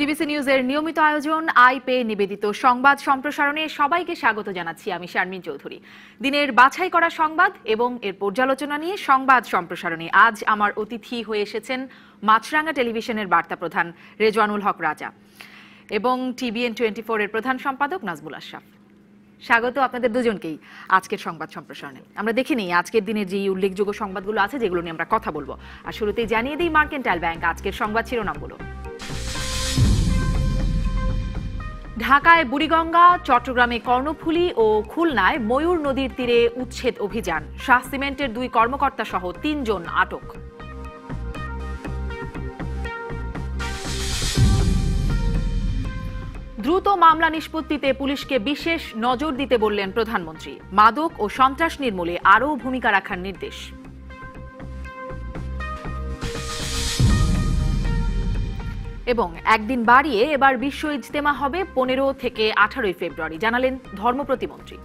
TBC নিউজের নিয়মিত আয়োজন আইপে নিবেদিত সংবাদ সম্প্রসারণে সবাইকে স্বাগত জানাচ্ছি। আমি শারমিন চৌধুরী। দিনের বাছাই করা সংবাদ এবং এর পর্যালোচনা নিয়ে সংবাদ সম্প্রসারণে আজ আমার অতিথি হয়ে এসেছেন মাছরাঙ্গা টেলিভিশনের বার্তা প্রধান রেজওয়ানুল হক রাজা এবং TVN 24 এর প্রধান সম্পাদক নাজমুল আশরাফ। স্বাগত আপনাদের দুজনকেই আজকের সংবাদ সম্প্রসারণে। আমরা দেখে নিই আজকের দিনের যে উল্লেখযোগ্য সংবাদগুলো আছে যেগুলো নিয়ে আমরা কথা বলবো। আর শুরুতেই জানিয়ে দিই মার্কেন্টাইল ব্যাংক আজকের সংবাদ শিরোনামগুলো। ঢাকায় বুড়িগঙ্গা, চট্টগ্রামে কর্ণফুলী ও খুলনায় ময়ূর নদীর তীরে উচ্ছেদ অভিযান। শাহ সিমেন্টের 2 কর্মকর্তা সহ 3 জন আটক। দ্রুত মামলা নিষ্পত্তিতে পুলিশকে বিশেষ নজর দিতে বললেন প্রধানমন্ত্রী। মাদক ও সন্ত্রাস নির্মূলে আরও ভূমিকা রাখার নির্দেশ। এবং একদিন বাড়িয়ে এবার বিশ্ব ইজতেমা হবে 15 থেকে 18 ফেব্রুয়ারি, জানালেন ধর্ম প্রতিমন্ত্রী।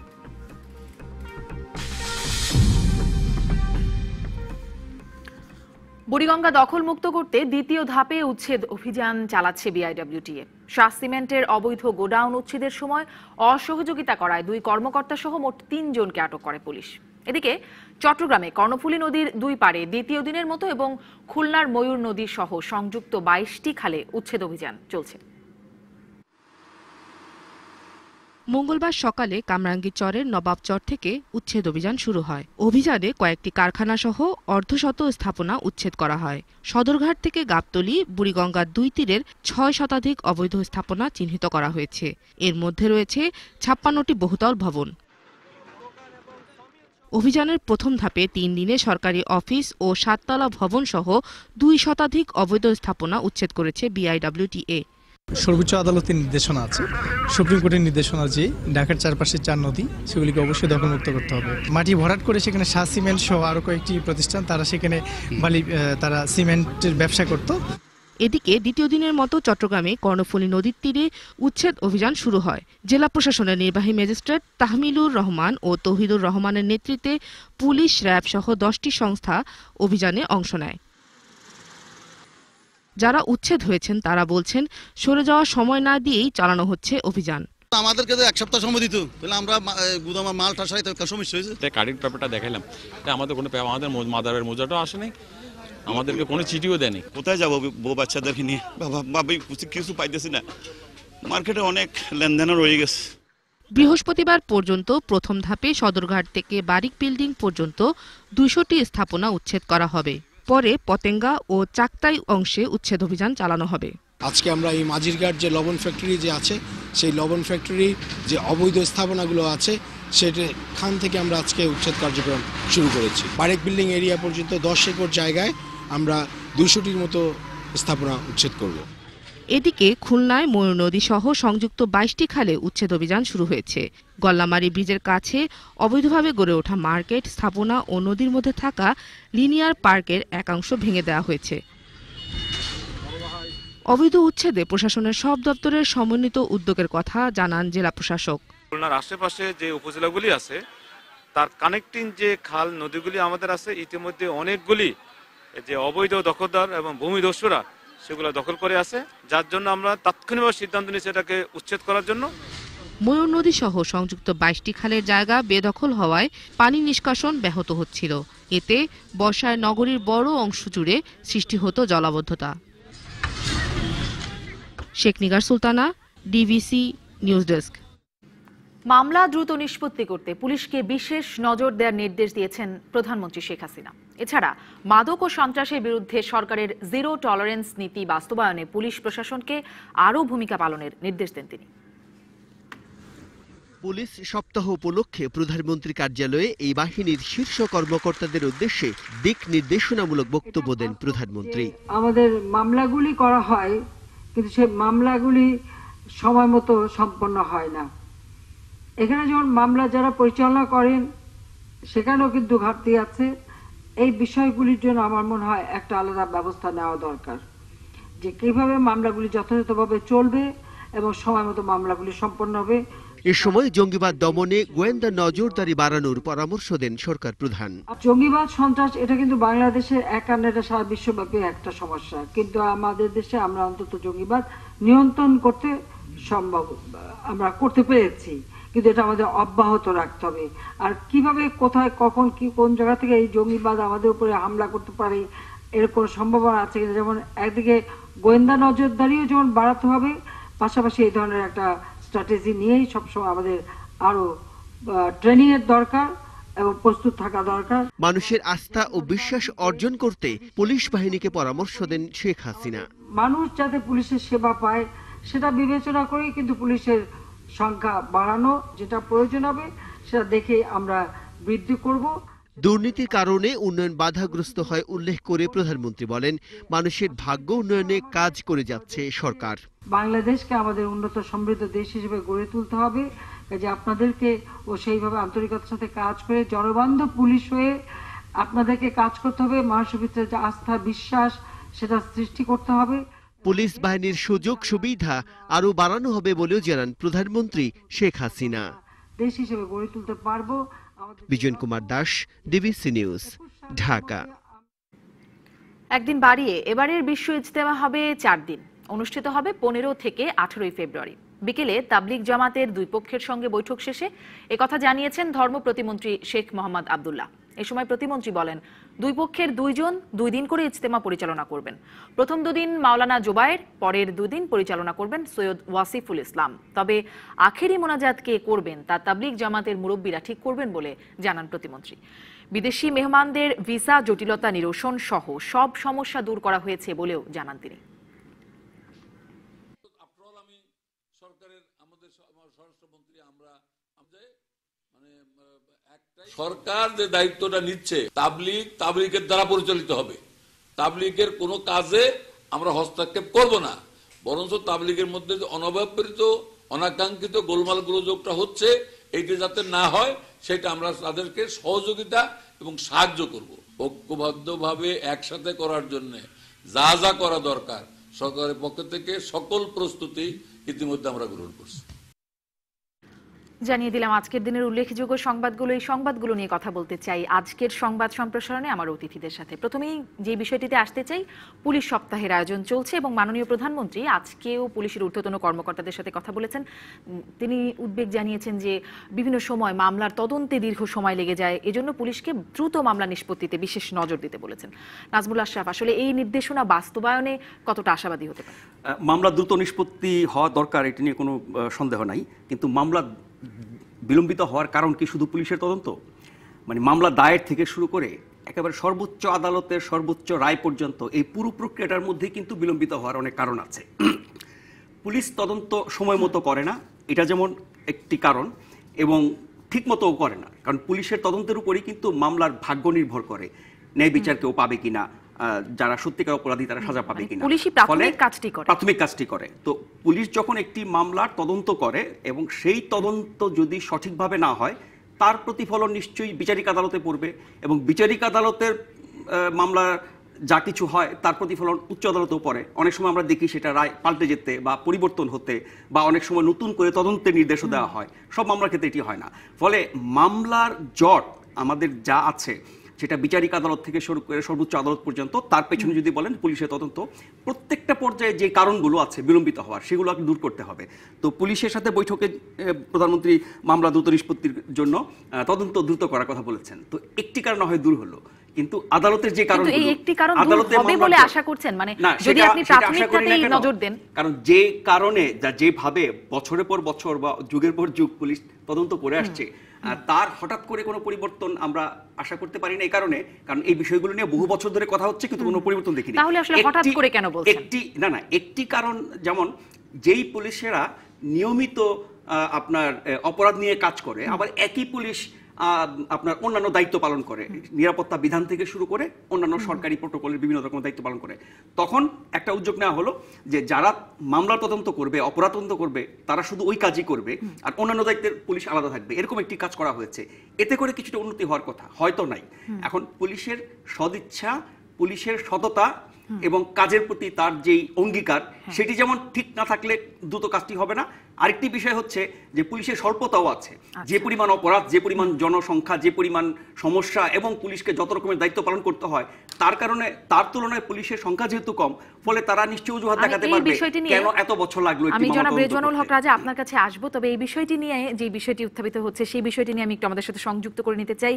বুড়িগঙ্গা দখলমুক্ত করতে দ্বিতীয় ধাপে উচ্ছেদ অভিযান চালাচ্ছে বিআইডব্লিউটিএ। শাহ সিমেন্টের অবৈধ গোডাউন উচ্ছেদের সময় অসহযোগিতা করায় 2 কর্মকর্তা সহ মোট 3 জনকে আটক করে পুলিশ। এদিকে চট্টগ্রামে কর্ণফুলী নদীর 2 পাড়ে দ্বিতীয় দিনের মতো এবং খুলনার ময়ূর নদী সহ সংযুক্ত 22টি খালে উচ্ছেদ অভিযান চলছে। মঙ্গলবার সকালে কামরাঙ্গীরচরের নবাবচর থেকে উচ্ছেদ অভিযান শুরু হয়। অভিযানে কয়েকটি কারখানা সহ অর্ধশত স্থাপনা উচ্ছেদ করা হয়। সদরঘাট থেকে গাবতলী, বুড়িগঙ্গার 2 তীরের 6 শতাধিক অবৈধ স্থাপনা চিহ্নিত করা হয়েছে। এর মধ্যে রয়েছে 56টি বহুতল ভবন। অভিযানের প্রথম ধাপে 3 দিনে সরকারি অফিস ও 7তলা ভবন সহ 2 শতাধিক অবৈধ স্থাপনা উচ্ছেদ করেছে বিআইডব্লিউটিএ। সর্বোচ্চ আদালতের নির্দেশনা আছে, সুপ্রিম কোর্টের নির্দেশনা যে ঢাকার চারপাশে 4 নদী সেগুলিকে অবশ্যই দখলমুক্ত করতে হবে। মাটি ভরাট করে সেখানে শাহ সিমেন্ট সহ আরও কয়েকটি প্রতিষ্ঠান তারা সেখানে তারা সিমেন্টের ব্যবসা করত। এদিকে দ্বিতীয় দিনের মতো চট্টগ্রামে কর্ণফুলী নদীর তীরে উচ্ছেদ অভিযান শুরু হয়। জেলা প্রশাসনের নির্বাহী ম্যাজিস্ট্রেট তাহমিলুর রহমান ও তৌহিদুর রহমানের নেতৃত্বে পুলিশ, র্যাব সহ 10টি সংস্থা অভিযানে অংশ নেয়। যারা উচ্ছেদ হয়েছেন তারা বলছেন সরে যাওয়ার সময় না দিয়েই চালানো হচ্ছে অভিযান। আমাদেরকে তো 1 সপ্তাহ সময় দিত, তাহলে আমরা গুদামের মাল ঠাসাইতে সমস্যা হয়েছে। কার্ডিং পেপারটা দেখাইলাম, আমাদের কোনো আমাদের মাদারের মোজাটাও আসে নাই, আমাদেরকে কোনো চিঠিও দেয়নি। কোথায় যাবো বউ বাচ্চাদেরকে নিয়ে? ভাবি কিছু পাইতেছি না, মার্কেটে অনেক লেনদেনও রয়ে গেছে। বৃহস্পতিবার পর্যন্ত প্রথম ধাপে সদরঘাট থেকে বারিক বিল্ডিং পর্যন্ত 200টি স্থাপনা উচ্ছেদ করা হবে। পরে পতেঙ্গা ও চাকতাই অংশে উচ্ছেদ অভিযান চালানো হবে। আজকে আমরা এই মাঝিরঘাট যে লবণ ফ্যাক্টরি যে আছে, সেই লবণ ফ্যাক্টরি যে অবৈধ স্থাপনাগুলো আছে সেখান থেকে আমরা আজকে উচ্ছেদ কার্যক্রম শুরু করেছি। বারিক বিল্ডিং এরিয়া পর্যন্ত 10 একর জায়গায় আমরা 200টির মতো স্থাপনা উচ্ছেদ করব। এদিকে খুলনায় ময়ূর নদী সহ সংযুক্ত 22টি খালে উচ্ছেদ অভিযান শুরু হয়েছে। গল্লামারী ব্রিজের কাছে অবৈধভাবে গড়ে ওঠা মার্কেট, স্থাপনা ও নদীর মধ্যে থাকা লিনিয়ার পার্কের একাংশ ভেঙে দেওয়া হয়েছে। অবৈধ উচ্ছেদে প্রশাসনের সব দপ্তরের সমন্বিত উদ্যোগের কথা জানান জেলা প্রশাসক। খুলনার আশেপাশে যে উপজেলাগুলি আছে তার কানেক্টিং যে খাল নদীগুলি আমাদের আছে, ইতিমধ্যে অনেকগুলি যে অবৈধ দখলদার এবং ভূমিদস্যুরা সেগুলো দখল করে আছে, যার জন্য আমরা তাৎক্ষণিকভাবে সিদ্ধান্ত নিয়েছি এটাকে উচ্ছেদ করার জন্য। ময়ূর নদী সহ সংযুক্ত 22টি খালের জায়গা বেদখল হওয়ায় পানি নিষ্কাশন ব্যাহত হচ্ছিল। এতে বর্ষায় নগরীর বড় অংশ জুড়ে সৃষ্টি হতো জলাবদ্ধতা। Sheikh Nigar Sultana, DVC news desk. মামলা দ্রুত নিষ্পত্তি করতে পুলিশকে বিশেষ নজর দেওয়ার নির্দেশ দিয়েছেন প্রধানমন্ত্রী শেখ হাসিনা। এছাড়া মাদক ও সন্ত্রাসের বিরুদ্ধে সরকারের 0 টলারেন্স নীতি বাস্তবায়নে পুলিশ প্রশাসনকে আরও ভূমিকা পালনের নির্দেশ দেন তিনি। পুলিশ সপ্তাহ উপলক্ষে প্রধানমন্ত্রী কার্যালয়ে এই বাহিনীর শীর্ষ কর্মকর্তাদের উদ্দেশ্যে দিক নির্দেশনামূলক বক্তব্য দেন প্রধানমন্ত্রী। আমাদের মামলাগুলি করা হয়, কিন্তু সেই মামলাগুলি সময় মতো সম্পন্ন হয় না। এখানে যেমন মামলা যারা পরিচালনা করেন সেখানেও কিন্তু ঘাটতি আছে। এই বিষয়গুলির জন্য আমার মনে হয় একটা আলাদা ব্যবস্থা নেওয়া দরকার, যে কিভাবে মামলাগুলি যথাযথভাবে চলবে এবং সময় মতো মামলাগুলি সম্পন্ন হবে, এ সময় জঙ্গিবাদ দমনে গোয়েন্দা নজরদারি বাড়ানোর পরামর্শ দেন সরকার প্রধান। জঙ্গিবাদ সন্ত্রাস এটা কিন্তু বাংলাদেশের একান্ন, এটা সারা বিশ্বব্যাপী একটা সমস্যা, কিন্তু আমাদের দেশে আমরা অন্তত জঙ্গিবাদ নিয়ন্ত্রণ করতে সম্ভব, আমরা করতে পেরেছি, কিন্তু এটা আমাদের অব্যাহত রাখতে হবে। আর কিভাবে, কোথায়, কখন, কি, কোন জায়গা থেকে এই জঙ্গিবাদ আমাদের উপরে হামলা করতে পারে এর কোনো সম্ভাবনা আছে কিনা, যেমন একদিকে গোয়েন্দা নজরদারিও যেমন বাড়াতে হবে, পাশাপাশি এই ধরনের একটা স্ট্র্যাটেজি নিয়েই সবসময় আমাদের আরো ট্রেনিং এর দরকার এবং প্রস্তুত থাকা দরকার। মানুষের আস্থা ও বিশ্বাস অর্জন করতে পুলিশ বাহিনীকে পরামর্শ দেন শেখ হাসিনা। মানুষ যাতে পুলিশের সেবা পায় সেটা বিবেচনা করেই কিন্তু পুলিশের সংখ্যা বাড়ানো, যেটা প্রয়োজন হবে সেটা দেখে আমরা বৃদ্ধি করব। দুর্নীতির কারণে উন্নয়ন বাধাগ্রস্ত হয় উল্লেখ করে প্রধানমন্ত্রী বলেন, মানুষের ভাগ্য উন্নয়নে কাজ করে যাচ্ছে সরকার। বাংলাদেশকে আমাদের উন্নত সমৃদ্ধ দেশ হিসেবে গড়ে তুলতে হবে, যে আপনাদেরকে ও সেইভাবে আন্তরিকতার সাথে কাজ করে জনবান্ধব পুলিশ হয়ে আপনাদেরকে কাজ করতে হবে। মানুষের ভিতরে যে আস্থা, বিশ্বাস সেটা সৃষ্টি করতে হবে। পুলিশ বাহিনীর সুযোগ সুবিধা আরো বাড়ানো হবে বলেও জানান প্রধানমন্ত্রী শেখ হাসিনা। দেশ হিসেবে গড়ে তুলতে পারবো। Bijan Kumar Das, DBC news, Dhaka. একদিন বাড়িয়ে এবারের বিশ্ব ইজতেমা হবে 4 দিন। অনুষ্ঠিত হবে 15 থেকে 18 ফেব্রুয়ারি। বিকেলে তাবলিগ জামাতের দুই পক্ষের সঙ্গে বৈঠক শেষে একথা জানিয়েছেন ধর্ম প্রতিমন্ত্রী শেখ মোহাম্মদ আব্দুল্লাহ। এ সময় প্রতিমন্ত্রী বলেন, দুই পক্ষের 2 জন 2 দিন করে ইজতেমা পরিচালনা করবেন। প্রথম 2 দিন মাওলানা জুবায়ের, পরের 2 দিন পরিচালনা করবেন সৈয়দ ওয়াসিফুল ইসলাম। তবে আখেরি মোনাজাত কে করবেন তা তাবলিগ জামাতের মুরব্বীরা ঠিক করবেন বলে জানান প্রতিমন্ত্রী। বিদেশি মেহমানদের ভিসা জটিলতা নিরসন সহ সব সমস্যা দূর করা হয়েছে বলেও জানান তিনি। সরকার যে দায়িত্বটা নিচ্ছে, তাবলিগের দ্বারা পরিচালিত হবে। তাবলিগের কোনো কাজে আমরা হস্তক্ষেপ করব না, বরঞ্চ তাবলিগের মধ্যে যে অনবপ্রেরিত অনাকাঙ্ক্ষিত গোলমাল গোলযোগটা হচ্ছে, এইটা যাতে না হয় সেটা আমরা তাদেরকে সহযোগিতা এবং সাহায্য করব। ঐক্যবদ্ধভাবে একসাথে করার জন্য যা যা করা দরকার সরকারের পক্ষ থেকে সকল প্রস্তুতি ইতিমধ্যে আমরা গ্রহণ করছি। জানিয়ে দিলাম আজকের দিনের উল্লেখযোগ্য সংবাদগুলো। এই সংবাদগুলো নিয়ে কথা বলতে চাই আজকের সংবাদ সম্প্রসারণে আমার অতিথিদের সাথে। প্রথমেই যে বিষয়টিতে আসতে চাই, পুলিশ সপ্তাহের আয়োজন চলছে এবং মাননীয় প্রধানমন্ত্রী আজকেও পুলিশের ঊর্ধ্বতন কর্মকর্তাদের সাথে কথা বলেছেন। তিনি উদ্বেগ জানিয়েছেন যে বিভিন্ন সময় মামলার তদন্তে দীর্ঘ সময় লেগে যায়, এজন্য পুলিশকে দ্রুত মামলা নিষ্পত্তিতে বিশেষ নজর দিতে বলেছেন। নাজমুল আশরাফ, আসলে এই নির্দেশনা বাস্তবায়নে কতটা আশাবাদী হতে পারে? মামলা দ্রুত নিষ্পত্তি হওয়া দরকার, এটি নিয়ে কোনো সন্দেহ নাই, কিন্তু মামলা বিলম্বিত হওয়ার কারণ কি শুধু পুলিশের তদন্ত? মানে মামলা দায়ের থেকে শুরু করে একেবারে সর্বোচ্চ আদালতের সর্বোচ্চ রায় পর্যন্ত এই পুরো প্রক্রিয়াটার মধ্যে কিন্তু বিলম্বিত হওয়ার অনেক কারণ আছে। পুলিশ তদন্ত সময় মতো করে না, এটা যেমন একটি কারণ, এবং ঠিক মতোও করে না, কারণ পুলিশের তদন্তের উপরেই কিন্তু মামলার ভাগ্য নির্ভর করে, ন্যায় বিচার কেউ পাবে কিনা, যারা সত্যিকার অপরাধী তারা সাজা পাবে কিনা, প্রাথমিক কাজটি করে। তো পুলিশ যখন একটি মামলার তদন্ত করে এবং সেই তদন্ত যদি সঠিকভাবে না হয়, তার প্রতিফলন নিশ্চয়ই বিচারিক আদালতে পড়বে, এবং বিচারিক আদালতের মামলা যা কিছু হয় তার প্রতিফলন উচ্চ আদালতেও পড়ে। অনেক সময় আমরা দেখি সেটা রায় পাল্টে যেতে বা পরিবর্তন হতে, বা অনেক সময় নতুন করে তদন্তের নির্দেশও দেওয়া হয়। সব মামলার ক্ষেত্রে এটি হয় না। ফলে মামলার জট আমাদের যা আছে সেটা বিচারিক আদালত থেকে শুরু করে সর্বোচ্চ আদালত পর্যন্ত, তার পেছনে যদি বলেন পুলিশের তদন্ত, প্রত্যেকটা পর্যায়ে যে কারণগুলো আছে বিলম্বিত হওয়ার, সেগুলো দূর করতে হবে। তো পুলিশের সাথে বৈঠকে প্রধানমন্ত্রী মামলা দ্রুত নিষ্পত্তির জন্য তদন্ত দ্রুত করার কথা বলেছেন। তো একটি কারণ হয় দূর হলো, কিন্তু আদালতের যে কারণ হবে বলে আশা করছেন, মানে যদি আপনি প্রাথমিকভাবেই নজর দেন, কারণ যে কারণে যেভাবে বছরের পর বছর বা যুগের পর যুগ পুলিশ তদন্ত করে আসছে, তার হঠাৎ করে কোনো পরিবর্তন আমরা আশা করতে পারি না। এই কারণে, কারণ এই বিষয়গুলো নিয়ে বহু বছর ধরে কথা হচ্ছে কিন্তু কোনো পরিবর্তন দেখিনি। তাহলে আসলে হঠাৎ করে কেন বলছেন? একটি কারণ, যেমন যেই পুলিশেরা নিয়মিত আপনার অপরাধ নিয়ে কাজ করে, আবার একই পুলিশ আপনার অন্যান্য দায়িত্ব পালন করে, নিরাপত্তা বিধান থেকে শুরু করে অন্যান্য সরকারি প্রোটোকলের বিভিন্ন রকম দায়িত্ব পালন করে, তখন একটা উদ্যোগ নেওয়া হলো যে যারা মামলা তদন্ত করবে, অপরাধ তদন্ত করবে, তারা শুধু ওই কাজই করবে, আর অন্যান্য দায়িত্বের পুলিশ আলাদা থাকবে। এরকম একটি কাজ করা হয়েছে, এতে করে কিছুটা উন্নতি হওয়ার কথা, হয়তো নাই। এখন পুলিশের সদিচ্ছা, পুলিশের সততা এবং কাজের প্রতি তার যেই অঙ্গীকার সেটি যেমন ঠিক না থাকলে দ্রুত কাজটি হবে না। আরেকটি বিষয় হচ্ছে যে পুলিশের স্বল্পতাও আছে, যে পরিমাণ অপরাধ, যে পরিমাণ জনসংখ্যা, যে পরিমাণ সমস্যা এবং পুলিশকে যত রকমের দায়িত্ব পালন করতে হয় তার কারণে তার তুলনায় পুলিশের সংখ্যা যেহেতু কম, ফলে তারা নিশ্চয়ই অজুহাত দেখাতে পারবে কেন এত বছর লাগলো। আমি জনাব রেজওয়ানুল হক রাজা আপনার কাছে আসবো, তবে এই বিষয়টি নিয়ে যে বিষয়টি উত্থাপিত হচ্ছে সেই বিষয়টি নিয়ে আমি একটু আমাদের সাথে সংযুক্ত করে নিতে চাই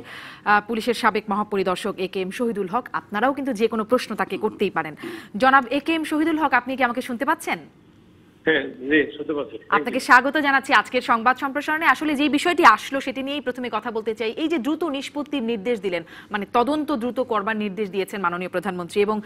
পুলিশের সাবেক মহাপরিদর্শক একেএম শহীদুল হক। আপনারাও কিন্তু যে কোনো প্রশ্ন তাকে করতেই পারেন। জনাব একেএম শহীদুল হক, আপনি কি আমাকে শুনতে পাচ্ছেন? হ্যাঁ, জি শুনতে পাচ্ছি। আপনাকে স্বাগত জানাচ্ছি আজকের সংবাদ সম্প্রসারণে। আসলে যে বিষয়টি আসলো সেটি নিয়েই প্রথমে কথা বলতে চাই। এই যে দ্রুত নিষ্পত্তির নির্দেশ দিলেন, মানে তদন্ত দ্রুত করবার নির্দেশ দিয়েছেন মাননীয় প্রধানমন্ত্রী, এবং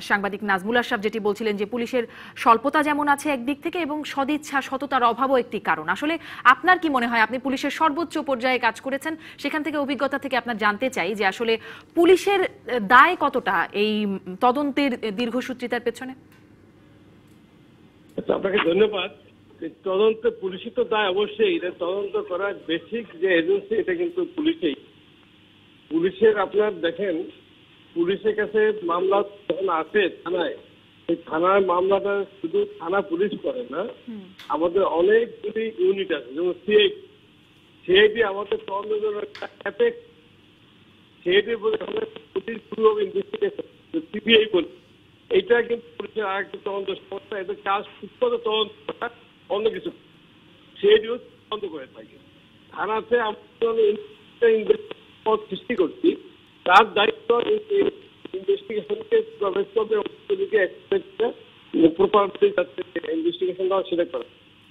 সাংবাদিক নাজমুল আশরাফ যেটি বলছিলেন যে পুলিশের স্বল্পতা যেমন আছে একদিক থেকে এবং সদিচ্ছা সততার অভাবও একটি কারণ। আসলে আপনার কি মনে হয়, আপনি পুলিশের সর্বোচ্চ পর্যায়ে কাজ করেছেন, সেখান থেকে অভিজ্ঞতা থেকে আপনার জানতে চাই যে আসলে পুলিশের দায় কতটা এই তদন্তের দীর্ঘসূত্রিতার পেছনে? আপনাকে ধন্যবাদ। তদন্ত পুলিশই তো দায়, অবশ্যই এটা তদন্ত করার বেসিক যে এজেন্সি এটা কিন্তু পুলিশেই। পুলিশের আপনার দেখেন, পুলিশের কাছে মামলা যখন আসে থানায়, এই থানার মামলাটা শুধু থানা পুলিশ করে না, আমাদের অনেকগুলি ইউনিট আছে, যেমন সিআইডি আমাদের তদন্ত সিআইডি বলে police bureau of investigation, CBI বলে, এইটা কিন্তু পুলিশের আর একটা তদন্ত সংস্থা। এদের কাজ সুস্থ তদন্ত করা, অন্য কিছু সিআইডিও তদন্ত করে থাকে। থানাতে আমরা সৃষ্টি করছি, তার দায়িত্ব ইনভেস্টিগেশনকে প্রবেশ করবে, প্রপারলি যাতে ইনভেস্টিগেশনটা সেটা করে।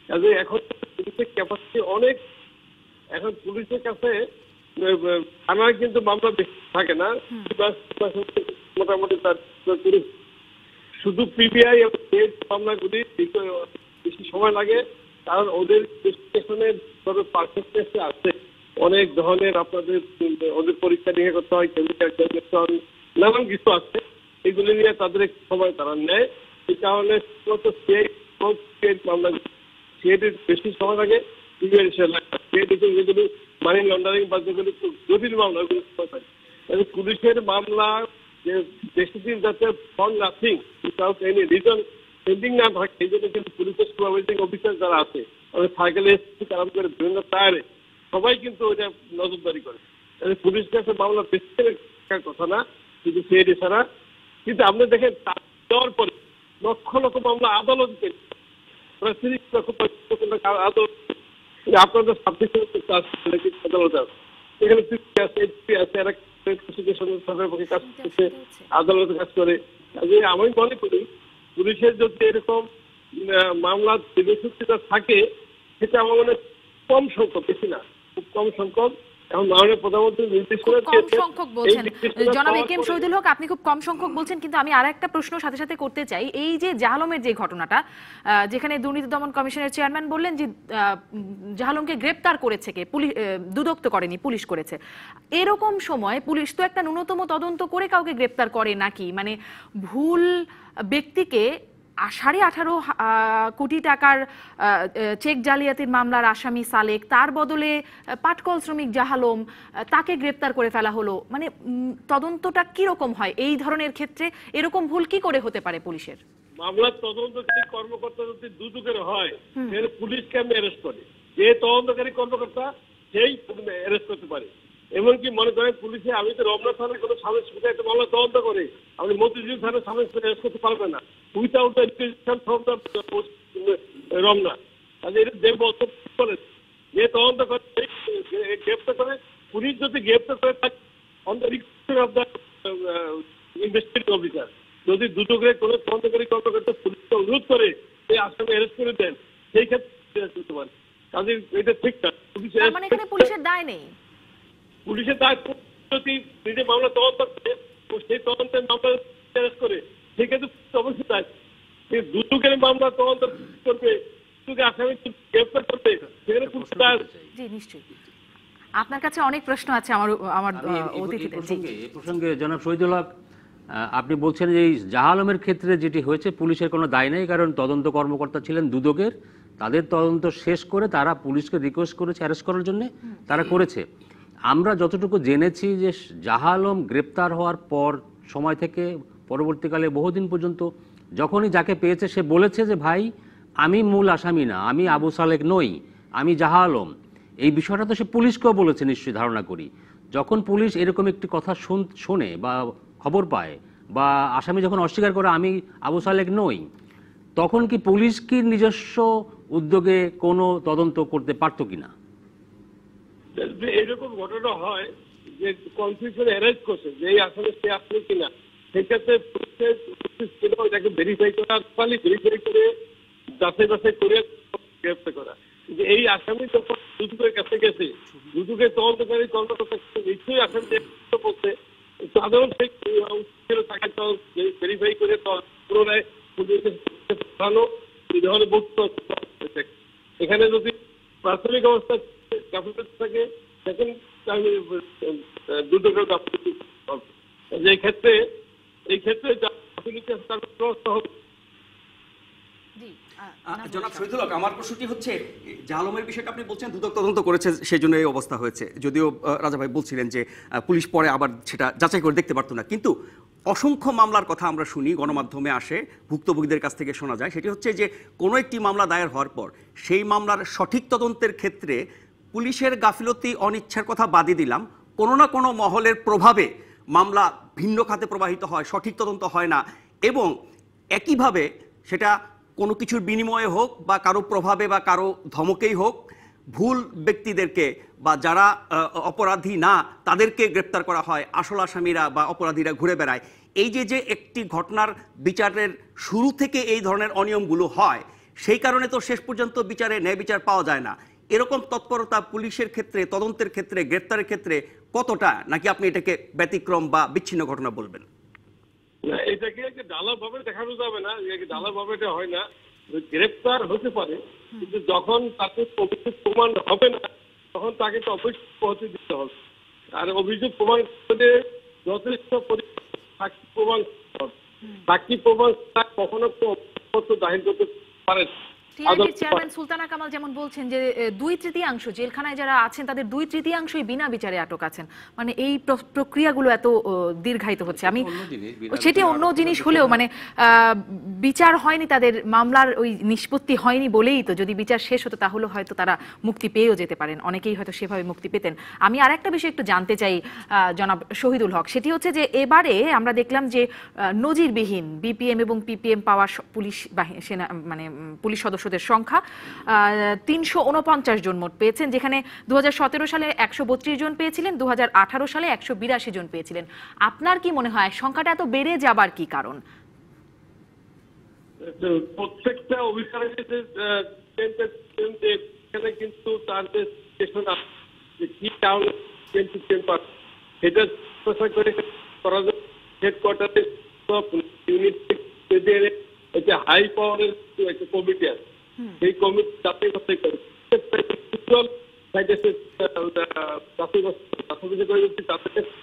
কাজে এখন পুলিশের ক্যাপাসিটি অনেক, এখন পুলিশের কাছে থানায় কিন্তু মামলা বেশি থাকে না, মোটামুটি তার শুধু পিবিআই এবং মামলাগুলি বেশি সময় লাগে, কারণ ওদের ইনভেস্টিগেশনের পারফেক্টনেস আছে, অনেক ধরনের আপনাদের ওদের পরীক্ষা নিরীক্ষা করতে হয়, কেমিক্যাল নানান কিছু আছে, এগুলি নিয়ে তাদের সময় তারা নেয়। এই কারণে মামলা সিআইডির বেশি সময় লাগে, যেগুলি মানি লন্ডারিং বা যেগুলি জটিল মামলা ওগুলো সময় থাকে। পুলিশের মামলা যে বেশি দিন যাতে ফল lasting without any reason pending না থাকে, এই জন্য কিন্তু পুলিশের সুপারভাইজিং অফিসার যারা আছে, সাইকেলে আরম্ভ করে বিভিন্ন টায়ারে সবাই কিন্তু ওইটা নজরদারি করে। পুলিশ কাছে মামলা বেশি থাকার কথা না, কিন্তু সিআইডি ছাড়া। কিন্তু আপনি দেখেন দেওয়ার পরে লক্ষ লক্ষ মামলা আদালতকে, প্রায় 30 লক্ষ আদালত, আপনাদের সাবজেক্ট আদালত আছে, এখানে আছে, আদালতে কাজ করে। আমি মনে করি পুলিশের যদি এরকম মামলা দীর্ঘসূত্রিতা থাকে, সেটা আমার মনে কম সংখ্যক, বেশি না, খুব কম সংখ্যক। এখন মাননীয় প্রধানমন্ত্রী নির্দেশ করেছেন, জনাব একেএম শহীদুল হক, আপনি খুব কম সংখ্যক বলছেন, কিন্তু আমি আর একটা প্রশ্ন সাথে সাথে করতে চাই। এই যে জাহালমের যে ঘটনাটা, যেখানে দুর্নীতি দমন কমিশনের চেয়ারম্যান বললেন যে জাহালমকে গ্রেপ্তার করেছে কে, পুলিশ, দুদক তো করেনি, পুলিশ করেছে। এরকম সময় পুলিশ তো একটা ন্যূনতম তদন্ত করে কাউকে গ্রেপ্তার করে নাকি? মানে ভুল ব্যক্তিকে 18.5 কোটি টাকার চেক জালিয়াতির মামলার আসামি সালেক, তার বদলে পাটকল শ্রমিক জাহালম, তাকে গ্রেপ্তার করে ফেলা হলো। মানে তদন্তটা কিরকম হয় এই ধরনের ক্ষেত্রে? এরকম ভুল কি করে হতে পারে পুলিশের? মামলার তদন্তকারী কর্মকর্তা যদি দুদকের হয়, তাহলে পুলিশকে আমি অ্যারেস্ট করি, যে তদন্তকারী কর্মকর্তা সেই অ্যারেস্ট করতে পারে। এমনকি মনে করেন পুলিশে, আমি তো রমনা থানায় কোনো সামনে একটা মামলা তদন্ত করে, আপনি মতিঝিল থানায় সামনে অ্যারেস্ট করতে পারবেন না without the requisition from the Ramna. যে বলে যে তদন্ত করে গ্রেপ্তার করে, পুলিশ যদি গ্রেপ্তার করে থাকে on the requisition of the investigating officer, যদি দুদকের কোনো তদন্তকারী কর্মকর্তা পুলিশকে অনুরোধ করে সেই আসামি অ্যারেস্ট করে দেন, সেই ক্ষেত্রে করতে পারে। কাজে এটা ঠিক না, পুলিশের দায় নেই। পুলিশের দায়িত্ব যদি নিজে মামলা তদন্ত করে, সেই তদন্তের মামলা অ্যারেস্ট করে, সেক্ষেত্রে অবশ্যই দায়িত্ব। দুদকের মামলা তদন্ত করবে, আসামি গ্রেপ্তার করবে, সেখানে জি নিশ্চয়ই। আপনার কাছে অনেক প্রশ্ন আছে আমার অতিথিদের। এই প্রসঙ্গে জনাব শহীদুল হক, আপনি বলছেন যে এই জাহালমের ক্ষেত্রে যেটি হয়েছে পুলিশের কোনো দায় নেই, কারণ তদন্ত কর্মকর্তা ছিলেন দুদকের, তাদের তদন্ত শেষ করে তারা পুলিশকে রিকোয়েস্ট করেছে অ্যারেস্ট করার জন্য, তারা করেছে। আমরা যতটুকু জেনেছি যে জাহালম গ্রেপ্তার হওয়ার পর সময় থেকে পরবর্তীকালে বহুদিন পর্যন্ত যখনই যাকে পেয়েছে সে বলেছে যে ভাই আমি মূল আসামি না, আমি আবু সালেক নই, আমি জাহা আলম। এই বিষয়টা তো সে পুলিশকেও বলেছে নিশ্চয়ই, ধারণা করি। যখন পুলিশ এরকম একটি কথা শোনে বা খবর পায় বা আসামি যখন অস্বীকার করে আমি আবু সালেক নই, তখন কি পুলিশ কি নিজস্ব উদ্যোগে কোনো তদন্ত করতে পারতো কিনা? এরকম ঘটনা হয় যে কনফিউশন অ্যারেস্ট করছে যে এই আসলে সে আসলে কিনা, সেক্ষেত্রে এটাকে ভেরিফাই করা, ভেরিফাই করে যাচাই বাছাই করে গ্রেফতার করা। যে এই আসামি যখন দুদকের কাছে গেছে, দুদকের তদন্তকারী কর্মকর্তা নিশ্চয়ই আসামি বলছে, সাধারণ তাকে ভেরিফাই করে পুনরায় পাঠানো এই ধরনের বক্তব্য। এখানে যদি প্রাথমিক অবস্থা গাফিলতি থাকে সেকেন্ড দুদকের গাফিলতি হবে। এই ক্ষেত্রে গাফিলতি তার ব্যবস্থা হবে। জনাব শহীদুল হক, আমার প্রশ্নটি হচ্ছে জাহা আলমের বিষয়টা আপনি বলছেন দুদক তদন্ত করেছে সেই জন্য এই অবস্থা হয়েছে, যদিও রাজা ভাই বলছিলেন যে পুলিশ পরে আবার সেটা যাচাই করে দেখতে পারতো না। কিন্তু অসংখ্য মামলার কথা আমরা শুনি, গণমাধ্যমে আসে, ভুক্তভোগীদের কাছ থেকে শোনা যায়, সেটি হচ্ছে যে কোনো একটি মামলা দায়ের হওয়ার পর সেই মামলার সঠিক তদন্তের ক্ষেত্রে পুলিশের গাফিলতি অনিচ্ছার কথা বাদই দিলাম, কোনো না কোনো মহলের প্রভাবে মামলা ভিন্ন খাতে প্রবাহিত হয়, সঠিক তদন্ত হয় না, এবং একইভাবে সেটা কোনো কিছুর বিনিময়ে হোক বা কারো প্রভাবে বা কারো ধমকেই হোক, ভুল ব্যক্তিদেরকে বা যারা অপরাধী না তাদেরকে গ্রেপ্তার করা হয়, আসল আসামিরা বা অপরাধীরা ঘুরে বেড়ায়। এই যে একটি ঘটনার বিচারের শুরু থেকে এই ধরনের অনিয়মগুলো হয়, সেই কারণে তো শেষ পর্যন্ত বিচারে ন্যায় বিচার পাওয়া যায় না। এরকম তৎপরতা পুলিশের ক্ষেত্রে, তদন্তের ক্ষেত্রে, গ্রেপ্তারের ক্ষেত্রে কতটা, নাকি আপনি এটাকে ব্যতিক্রম বা বিচ্ছিন্ন ঘটনা বলবেন? এটাকে ঢালাভাবে দেখানো যাবে না, ঢালাভাবে এটা হয় না। গ্রেপ্তার হতে পারে, কিন্তু যখন তাকে অভিযোগ প্রমাণ হবে না তখন তাকে তো অবশ্যই পৌঁছে দিতে হবে। আর অভিযোগ প্রমাণ করে যথেষ্ট সাক্ষী প্রমাণ হবে। সাক্ষী প্রমাণ কখনো দাখিল করতে পারে। চেয়ারম্যান সুলতানা কামাল যেমন বলছেন যে 2/3 জেলখানায় যারা আছেন তাদের 2/3 বিনা বিচারে আটক আছেন, মানে এই প্রক্রিয়াগুলো এত দীর্ঘায়িত হচ্ছে। আমি সেটি অন্য জিনিস হলেও মানে বিচার হয়নি, তাদের মামলার ওই নিষ্পত্তি হয়নি বলেই তো, যদি বিচার শেষ হতো তাহলে হয়তো তারা মুক্তি পেয়েও যেতে পারেন, অনেকেই হয়তো সেভাবে মুক্তি পেতেন। আমি আর একটা বিষয় একটু জানতে চাই জনাব শহীদুল হক, সেটি হচ্ছে যে এবারে আমরা দেখলাম যে নজিরবিহীন বিপিএম এবং পিপিএম পাওয়া পুলিশ সেনা মানে পুলিশ সদস্যদের সংখ্যা 349 জন মোট পেয়েছেন, যেখানে 2017 সালে 132 জন পেয়েছিলেন, 2018 সালে 182 জন পেয়েছিলেন। আপনার কি মনে হয় সংখ্যাটা এত বেড়ে যাবার কি কারণ? প্রত্যেকটা অভিযানের কিন্তু তার যে স্টেশন কি টাউন সেটা করে করা যায়। হেডকোয়ার্টারে ইউনিট একটা হাই পাওয়ারের একটা কমিটি আছে, সেই কমিটি যাচাই বাছাই করে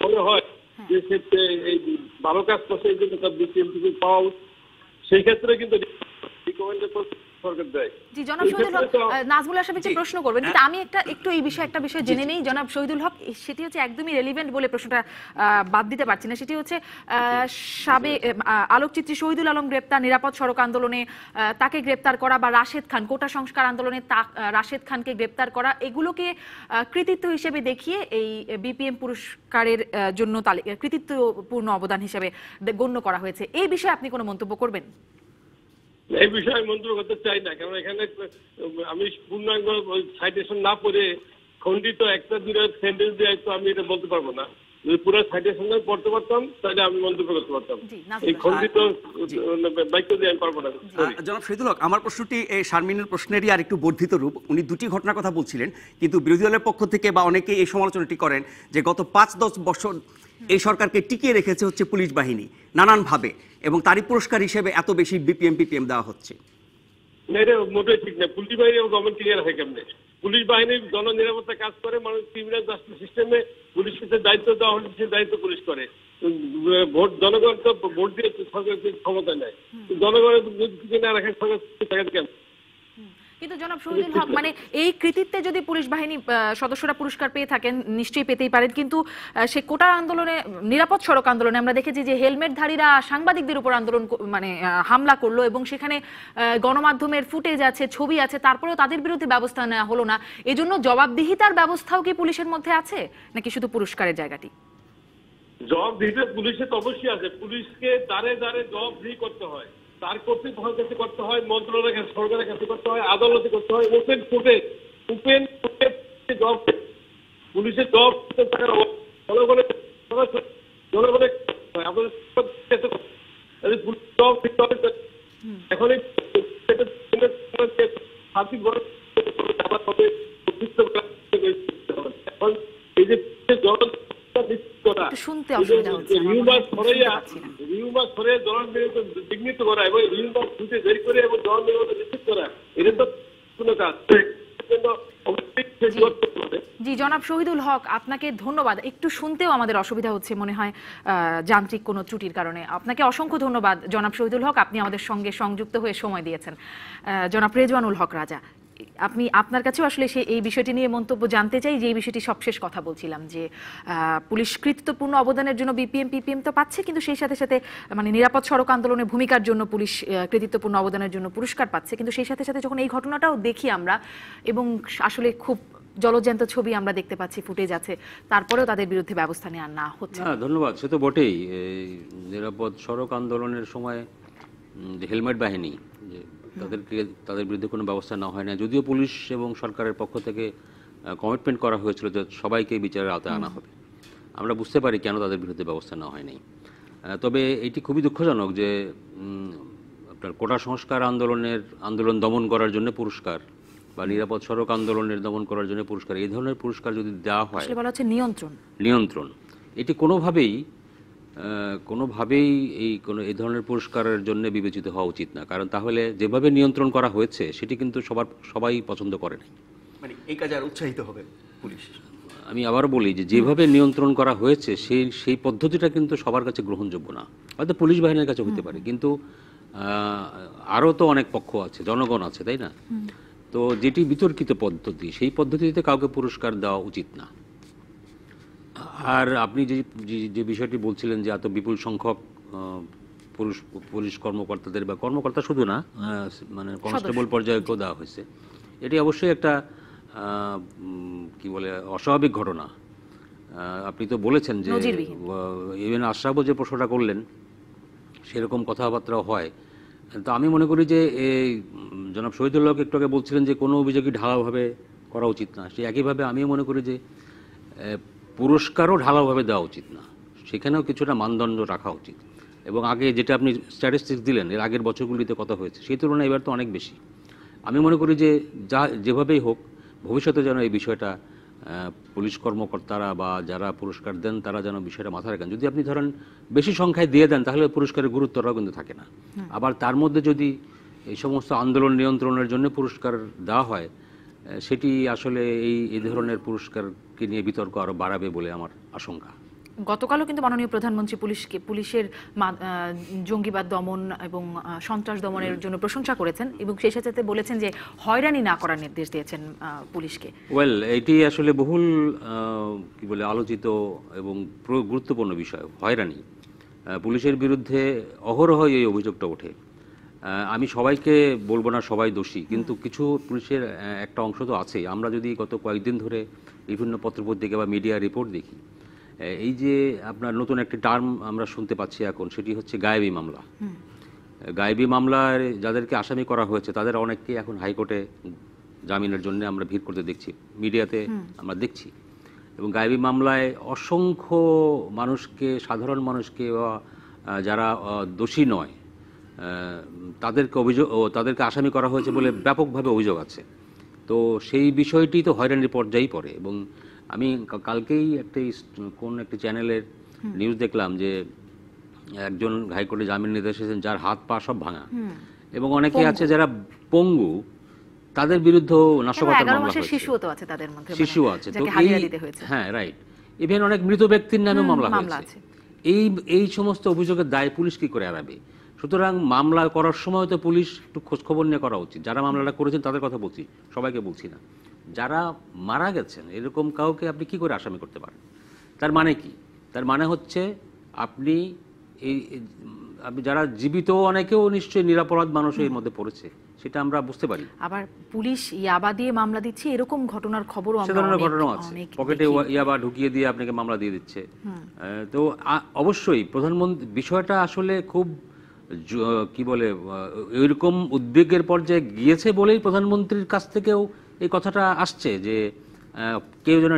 মনে হয় যে এই ভালো কাজ করছে এই জন্য তার বিপিএম পাওয়া উচিত, সেই ক্ষেত্রে কিন্তু সরকার দেয়। জি জনাব শহীদুল হক, নাজমুল আশরাফ যে প্রশ্ন করবেন, কিন্তু আমি একটু এই বিষয়ে একটা বিষয় জেনে নেই জনাব শহীদুল হক, সেটি হচ্ছে একদমই রেলিভেন্ট বলে প্রশ্নটা বাদ দিতে পারছি না। সেটি হচ্ছে আলোকচিত্রী শহীদুল আলম গ্রেপ্তার, নিরাপদ সড়ক আন্দোলনে তাকে গ্রেপ্তার করা, বা রাশেদ খান কোটা সংস্কার আন্দোলনে রাশেদ খানকে গ্রেপ্তার করা, এগুলোকে কৃতিত্ব হিসেবে দেখিয়ে এই বিপিএম পুরস্কারের জন্য কৃতিত্বপূর্ণ অবদান হিসেবে গণ্য করা হয়েছে। এই বিষয়ে আপনি কোনো মন্তব্য করবেন? এই বিষয়ে মন্তব্য করতে চাই না, কারণ এখানে আমি পূর্ণাঙ্গ সাইটেশন না পড়ে খণ্ডিত একটা দুটো সেন্টেন্স দিয়ে তো আমি এটা বলতে পারবো না। যদি পুরো সাইটেশন পড়তে পারতাম তাহলে আমি মন্তব্য করতে পারতাম, এই খণ্ডিত বাক্য দিয়ে আমি পারবো না। জনাব শহীদুল হক, আমার প্রশ্নটি শারমিনের প্রশ্নেরই আর একটু বর্ধিত রূপ। উনি দুটি ঘটনার কথা বলছিলেন, কিন্তু বিরোধী দলের পক্ষ থেকে বা অনেকেই এই সমালোচনাটি করেন যে গত 5-10 বছর এই সরকারকে টিকিয়ে রেখেছে হচ্ছে পুলিশ বাহিনী নানানভাবে, এবং তারই পুরস্কার হিসেবে এত বেশি বিপিএম পিপিএম দেওয়া হচ্ছে। এটা মোটেই ঠিক না। পুলিশ বাহিনী এবং গভর্নমেন্ট ক্লিয়ার হয় কেমনে? পুলিশ বাহিনীর জননিরাপত্তা কাজ করে, মানুষ ক্রিমিনাল জাস্টিস সিস্টেমে পুলিশকে দায়িত্ব দেওয়া হলে সে দায়িত্ব পুলিশ করে। ভোট জনগণ তো ভোট দিয়ে সরকারের ক্ষমতা নেয়, জনগণের না রাখে সরকার কেন? কিন্তু জনাব শহীদুল হক, মানে এই কৃতিত্বে যদি পুলিশ বাহিনী সদস্যরা পুরস্কার পেয়ে থাকেন, নিশ্চয়ই পেতেই পারেন, কিন্তু সে কোটা আন্দোলনে, নিরাপদ সড়ক আন্দোলনে আমরা দেখেছি যে হেলমেটধারীরা সাংবাদিকদের উপর আন্দোলন মানে হামলা করলো এবং সেখানে গণমাধ্যমের ফুটেজ আছে, ছবি আছে, তারপরেও তাদের বিরুদ্ধে ব্যবস্থা নেওয়া হলো না। এজন্য জবাবদিহিতার ব্যবস্থাও কি পুলিশের মধ্যে আছে, নাকি শুধু পুরস্কারের জায়গাটি? জবাবদিহিতা পুলিশের তো অবশ্যই আছে। পুলিশকে দাঁড়ে দাঁড়ে জবাবদিহি করতে হয়, তার কর্তৃপক্ষের কাছে করতে হয়, মন্ত্রণালয়ের কাছে, সরকারের কাছে করতে হয়, আদালতে করতে হয়, ওপেন কোর্টে জব। পুলিশের জব জনগণের জনগণের এখন আর্থিক এখন এই যে শুনতে অসুবিধা হচ্ছে, বিঘ্নিত করা এবং দেরি করে এবং নিশ্চিত করা, এটা তো কোনো কাজ। জি জনাব শহীদুল হক, আপনাকে ধন্যবাদ। একটু শুনতেও আমাদের অসুবিধা হচ্ছে মনে হয় যান্ত্রিক কোনো ত্রুটির কারণে। আপনাকে অসংখ্য ধন্যবাদ জনাব শহীদুল হক, আপনি আমাদের সঙ্গে সংযুক্ত হয়ে সময় দিয়েছেন। জনাব রেজওয়ানুল হক রাজা, আপনি আপনার কাছেও আসলে এই বিষয়টি নিয়ে মন্তব্য জানতে চাই, যে এই বিষয়টি সবশেষ কথা বলছিলাম যে পুলিশ কৃতিত্বপূর্ণ অবদানের জন্য বিপিএম পিপিএম তো পাচ্ছে, কিন্তু সেই সাথে সাথে মানে নিরাপদ সড়ক আন্দোলনের ভূমিকার জন্য পুলিশ কৃতিত্বপূর্ণ অবদানের জন্য পুরস্কার পাচ্ছে, কিন্তু সেই সাথে সাথে যখন এই ঘটনাটাও দেখি আমরা এবং আসলে খুব জলজ্যান্ত ছবি আমরা দেখতে পাচ্ছি, ফুটেজ আছে, তারপরেও তাদের বিরুদ্ধে ব্যবস্থা নেওয়া না হচ্ছে। ধন্যবাদ। সে তো বটেই, নিরাপদ সড়ক আন্দোলনের সময় হেলমেট বাহিনী তাদের বিরুদ্ধে কোনো ব্যবস্থা না হয় না, যদিও পুলিশ এবং সরকারের পক্ষ থেকে কমিটমেন্ট করা হয়েছিল যে সবাইকে বিচারের আওতায় আনা হবে। আমরা বুঝতে পারি কেন তাদের বিরুদ্ধে ব্যবস্থা নেওয়া হয়নি। তবে এটি খুবই দুঃখজনক যে আপনার কোটা সংস্কার আন্দোলন দমন করার জন্য পুরস্কার বা নিরাপদ সড়ক আন্দোলনের দমন করার জন্য পুরস্কার, এই ধরনের পুরস্কার যদি দেওয়া হয়, বলা হচ্ছে নিয়ন্ত্রণ, এটি কোনোভাবেই এই ধরনের পুরস্কারের জন্য বিবেচিত হওয়া উচিত না। কারণ তাহলে যেভাবে নিয়ন্ত্রণ করা হয়েছে সেটি কিন্তু সবাই পছন্দ করে না, মানে এই কাজে আর উৎসাহিত হবে পুলিশ। আমি আবারও বলি যে যেভাবে নিয়ন্ত্রণ করা হয়েছে সেই পদ্ধতিটা কিন্তু সবার কাছে গ্রহণযোগ্য না। হয়তো পুলিশ বাহিনীর কাছে হতে পারে, কিন্তু আরও তো অনেক পক্ষ আছে, জনগণ আছে, তাই না? তো যেটি বিতর্কিত পদ্ধতি, সেই পদ্ধতিতে কাউকে পুরস্কার দেওয়া উচিত না। আর আপনি যে বিষয়টি বলছিলেন যে এত বিপুল সংখ্যক পুলিশ কর্মকর্তাদের বা কর্মকর্তা শুধু না, মানে কনস্টেবল পর্যায়েও দেওয়া হয়েছে, এটি অবশ্যই একটা কি বলে অস্বাভাবিক ঘটনা। আপনি তো বলেছেন যে ইভেন আশরাফও যে প্রশ্নটা করলেন সেরকম কথাবার্তাও হয়। তো আমি মনে করি যে এই জনাব শহীদুল হক একটু আগে বলছিলেন যে কোনো অভিযোগই ঢালাওভাবে করা উচিত না, সেই একইভাবে আমিও মনে করি যে পুরস্কারও ঢালাওভাবে দেওয়া উচিত না, সেখানেও কিছুটা মানদণ্ড রাখা উচিত। এবং আগে যেটা আপনি স্ট্যাটিস্টিক্স দিলেন এর আগের বছরগুলিতে কত হয়েছে, সেই তুলনায় এবার তো অনেক বেশি। আমি মনে করি যে যেভাবেই হোক ভবিষ্যতে যেন এই বিষয়টা পুলিশ কর্মকর্তারা বা যারা পুরস্কার দেন তারা যেন বিষয়টা মাথায় রাখেন। যদি আপনি ধরেন বেশি সংখ্যায় দিয়ে দেন তাহলে পুরস্কারের গুরুত্বটাও কিন্তু থাকে না। আবার তার মধ্যে যদি এই সমস্ত আন্দোলন নিয়ন্ত্রণের জন্য পুরস্কার দেওয়া হয়, সেটি আসলে এই ধরনের পুরস্কারকে নিয়ে বিতর্ক আরও বাড়াবে বলে আমার আশঙ্কা। গতকালও কিন্তু মাননীয় প্রধানমন্ত্রী পুলিশের জঙ্গিবাদ দমন এবং সন্ত্রাস দমনের জন্য প্রশংসা করেছেন এবং সেই সাথে বলেছেন যে হয়রানি না করার নির্দেশ দিয়েছেন পুলিশকে। এটি আসলে বহুল কি বলে আলোচিত এবং গুরুত্বপূর্ণ বিষয়, হয়রানি। পুলিশের বিরুদ্ধে অহরহ এই অভিযোগটা ওঠে। আমি সবাইকে বলবো না সবাই দোষী, কিন্তু কিছু পুলিশের একটা অংশ তো আছে। আমরা যদি গত কয়েকদিন ধরে বিভিন্ন পত্রপত্রিকা বা মিডিয়া রিপোর্ট দেখি, এই যে আপনার নতুন একটি টার্ম আমরা শুনতে পাচ্ছি এখন, সেটি হচ্ছে গায়েবী মামলা। গায়েবী মামলায় যাদেরকে আসামি করা হয়েছে তাদের অনেককে এখন হাইকোর্টে জামিনের জন্য আমরা ভিড় করতে দেখছি, মিডিয়াতে আমরা দেখছি। এবং গায়েবী মামলায় অসংখ্য মানুষকে, সাধারণ মানুষকে বা যারা দোষী নয় তাদেরকে আসামি করা হয়েছে বলে ব্যাপকভাবে অভিযোগ আছে। তো সেই বিষয়টি তো হয়রানির পর্যায়েই পড়ে। এবং আমি কালকেই একটি চ্যানেলের নিউজ দেখলাম যে একজন হাইকোর্টে জামিন নিতে এসেছেন যার হাত পা সব ভাঙা, এবং অনেকে আছে যারা পঙ্গু, তাদের বিরুদ্ধে নাশকতার মামলা হয়েছে। শিশু আছে, তো হ্যাঁ রাইট, ইভেন অনেক মৃত ব্যক্তির নামে মামলা হয়েছে। এই সমস্ত অভিযোগের দায় পুলিশ কি করে এড়াবে? সুতরাং মামলা করার সময় তো পুলিশ একটু খোঁজখবর নিয়ে করা উচিত। যারা মামলাটা করেছেন তাদের কথা বলছি, সবাইকে বলছি না। যারা মারা গেছেন এরকম কাউকে আপনি কি করে আসামি করতে পারেন? তার মানে কি? তার মানে হচ্ছে আপনি আপনি যারা জীবিত অনেকেও নিশ্চয়ই নিরাপরাধ মানুষ এর মধ্যে পড়েছে, সেটা আমরা বুঝতে পারি। আবার পুলিশ ইয়াবা দিয়ে মামলা দিচ্ছে, এরকম ঘটনার খবরও সে ধরনের ঘটনাও আছে। পকেটে ইয়াবা ঢুকিয়ে দিয়ে আপনাকে মামলা দিয়ে দিচ্ছে। তো অবশ্যই প্রধানমন্ত্রী বিষয়টা আসলে খুব কি বলে এরকম উদ্বেগের পর্যায়ে গিয়েছে বলেই প্রধানমন্ত্রীর কাছ থেকেও এই কথাটা আসছে যে কেউ যেন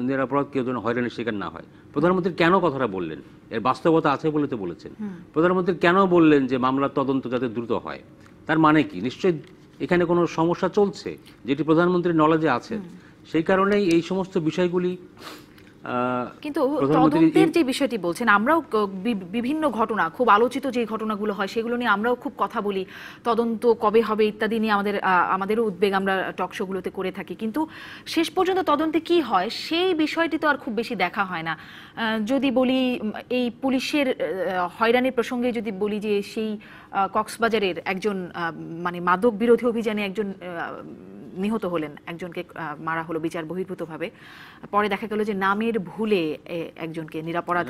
নিরাপরাধ কেউ যেন হয়রানির শিকার না হয়। প্রধানমন্ত্রী কেন কথাটা বললেন? এর বাস্তবতা আছে বলে তো বলেছেন। প্রধানমন্ত্রী কেন বললেন যে মামলার তদন্ত যাতে দ্রুত হয়? তার মানে কি? নিশ্চয়ই এখানে কোনো সমস্যা চলছে যেটি প্রধানমন্ত্রীর নলেজে আছে। সেই কারণেই এই সমস্ত বিষয়গুলি কিন্তু তদন্তের যে বিষয়টি বলছেন, আমরাও বিভিন্ন ঘটনা খুব আলোচিত যে ঘটনাগুলো হয় সেগুলো নিয়ে আমরাও খুব কথা বলি, তদন্ত কবে হবে ইত্যাদি নিয়ে আমাদেরও উদ্বেগ আমরা টকশোগুলোতে করে থাকি। কিন্তু শেষ পর্যন্ত তদন্তে কি হয় সেই বিষয়টি তো আর খুব বেশি দেখা হয় না। যদি বলি এই পুলিশের হয়রানির প্রসঙ্গে যদি বলি যে সেই কক্সবাজারের একজন মানে মাদক বিরোধী অভিযানে একজন নিহত হলেন, একজনকে মারা হলো বিচার বহির্ভূতভাবে। পরে দেখা গেল যে নামের ভুলে একজনকে নিরাপরাধ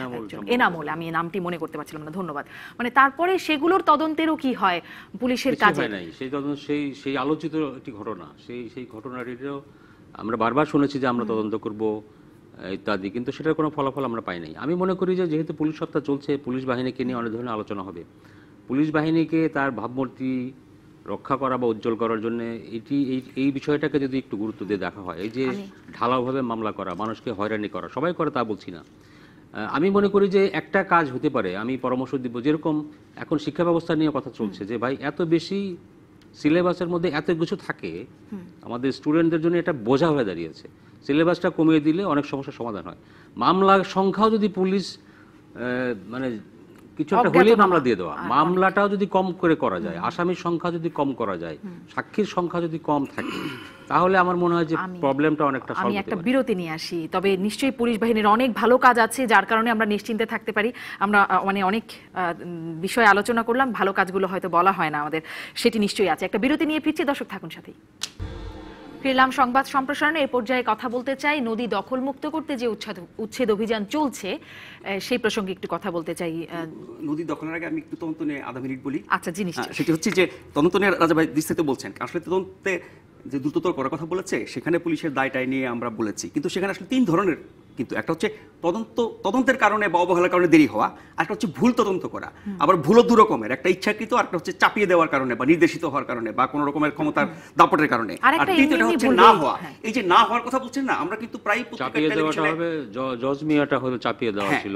এনামুল, আমি নামটি মনে করতে পারছিলাম না, ধন্যবাদ। মানে তারপরে সেগুলোর তদন্তেরও কি হয় পুলিশের কাজে? সেই তদন্ত সেই আলোচিত একটি ঘটনা, সেই ঘটনাটিও আমরা বারবার শুনেছি যে আমরা তদন্ত করব ইত্যাদি, কিন্তু সেটার কোনো ফলাফল আমরা পাই নাই। আমি মনে করি যে যেহেতু পুলিশ সত্তা চলছে, পুলিশ বাহিনীকে নিয়ে অনেক ধরনের আলোচনা হবে। পুলিশ বাহিনীকে তার ভাবমূর্তি রক্ষা করা বা উজ্জ্বল করার জন্য এই বিষয়টাকে যদি একটু গুরুত্ব দিয়ে দেখা হয়, এই যে ঢালাওভাবে মামলা করা, মানুষকে হয়রানি করা, সবাই করে তা বলছি না, আমি মনে করি যে একটা কাজ হতে পারে, আমি পরামর্শ দিব, যেরকম এখন শিক্ষা ব্যবস্থা নিয়ে কথা চলছে যে ভাই এত বেশি সিলেবাসের মধ্যে এত কিছু থাকে, আমাদের স্টুডেন্টদের জন্য এটা বোঝা হয়ে দাঁড়িয়েছে। সিলেবাসটা কমিয়ে দিলে অনেক সমস্যার সমাধান হয়। মামলার সংখ্যাও যদি পুলিশ মানে কিছু একটা হলেই মামলা দিয়ে দেওয়া, মামলাটাও যদি কম করে করা যায়, আসামির সংখ্যা যদি কম করা যায়, সাক্ষীর সংখ্যা যদি কম থাকে, তাহলে আমার মনে হয় যে প্রবলেমটা অনেকটা সলভ হতে পারে। আমি একটা বিরতি নিয়ে আসি। তবে নিশ্চয়ই পুলিশ বাহিনীর অনেক ভালো কাজ আছে যার কারণে আমরা নিশ্চিন্তে থাকতে পারি। আমরা মানে অনেক বিষয় আলোচনা করলাম, ভালো কাজগুলো হয়তো বলা হয় না আমাদের, সেটি নিশ্চয়ই আছে। একটা বিরতি নিয়ে ফিরছি, দর্শক থাকুন সাথেই। ফিরলাম সংবাদ সম্প্রসারণে। এই পর্যায়ে কথা বলতে চাই নদী দখল মুক্ত করতে যে উচ্ছেদ অভিযান চলছে সেই প্রসঙ্গে একটু কথা বলতে চাই। নদী দখলের আগে আমি একটু তদন্ত নিয়ে আধা মিনিট বলি। আচ্ছা জিনিস সেটি হচ্ছে যে তদন্ত নিয়ে রাজা ভাই বিস্তারিত বলছেন, আসলে তদন্তে যে দ্রুততর করার কথা বলেছে সেখানে পুলিশের দায়টাই নিয়ে আমরা বলেছি, কিন্তু সেখানে আসলে তিন ধরনের, কিন্তু একটা হচ্ছে তদন্তের কারণে বা অবহেলার কারণে দেরি হওয়া, একটা হচ্ছে ভুল তদন্ত করা, আবার ভুলও দু রকমের, একটা ইচ্ছাকৃত আর একটা হচ্ছে চাপিয়ে দেওয়ার কারণে বা নির্দেশিত হওয়ার কারণে বা কোনো রকমের ক্ষমতার দাপটের কারণে, আর তৃতীয়টা হচ্ছে না হওয়া। এই যে না হওয়ার কথা বলছেন না, আমরা কিন্তু প্রায় চাপিয়ে দেওয়াটা হবে, জজ মিয়াটা হলো চাপিয়ে দেওয়া ছিল।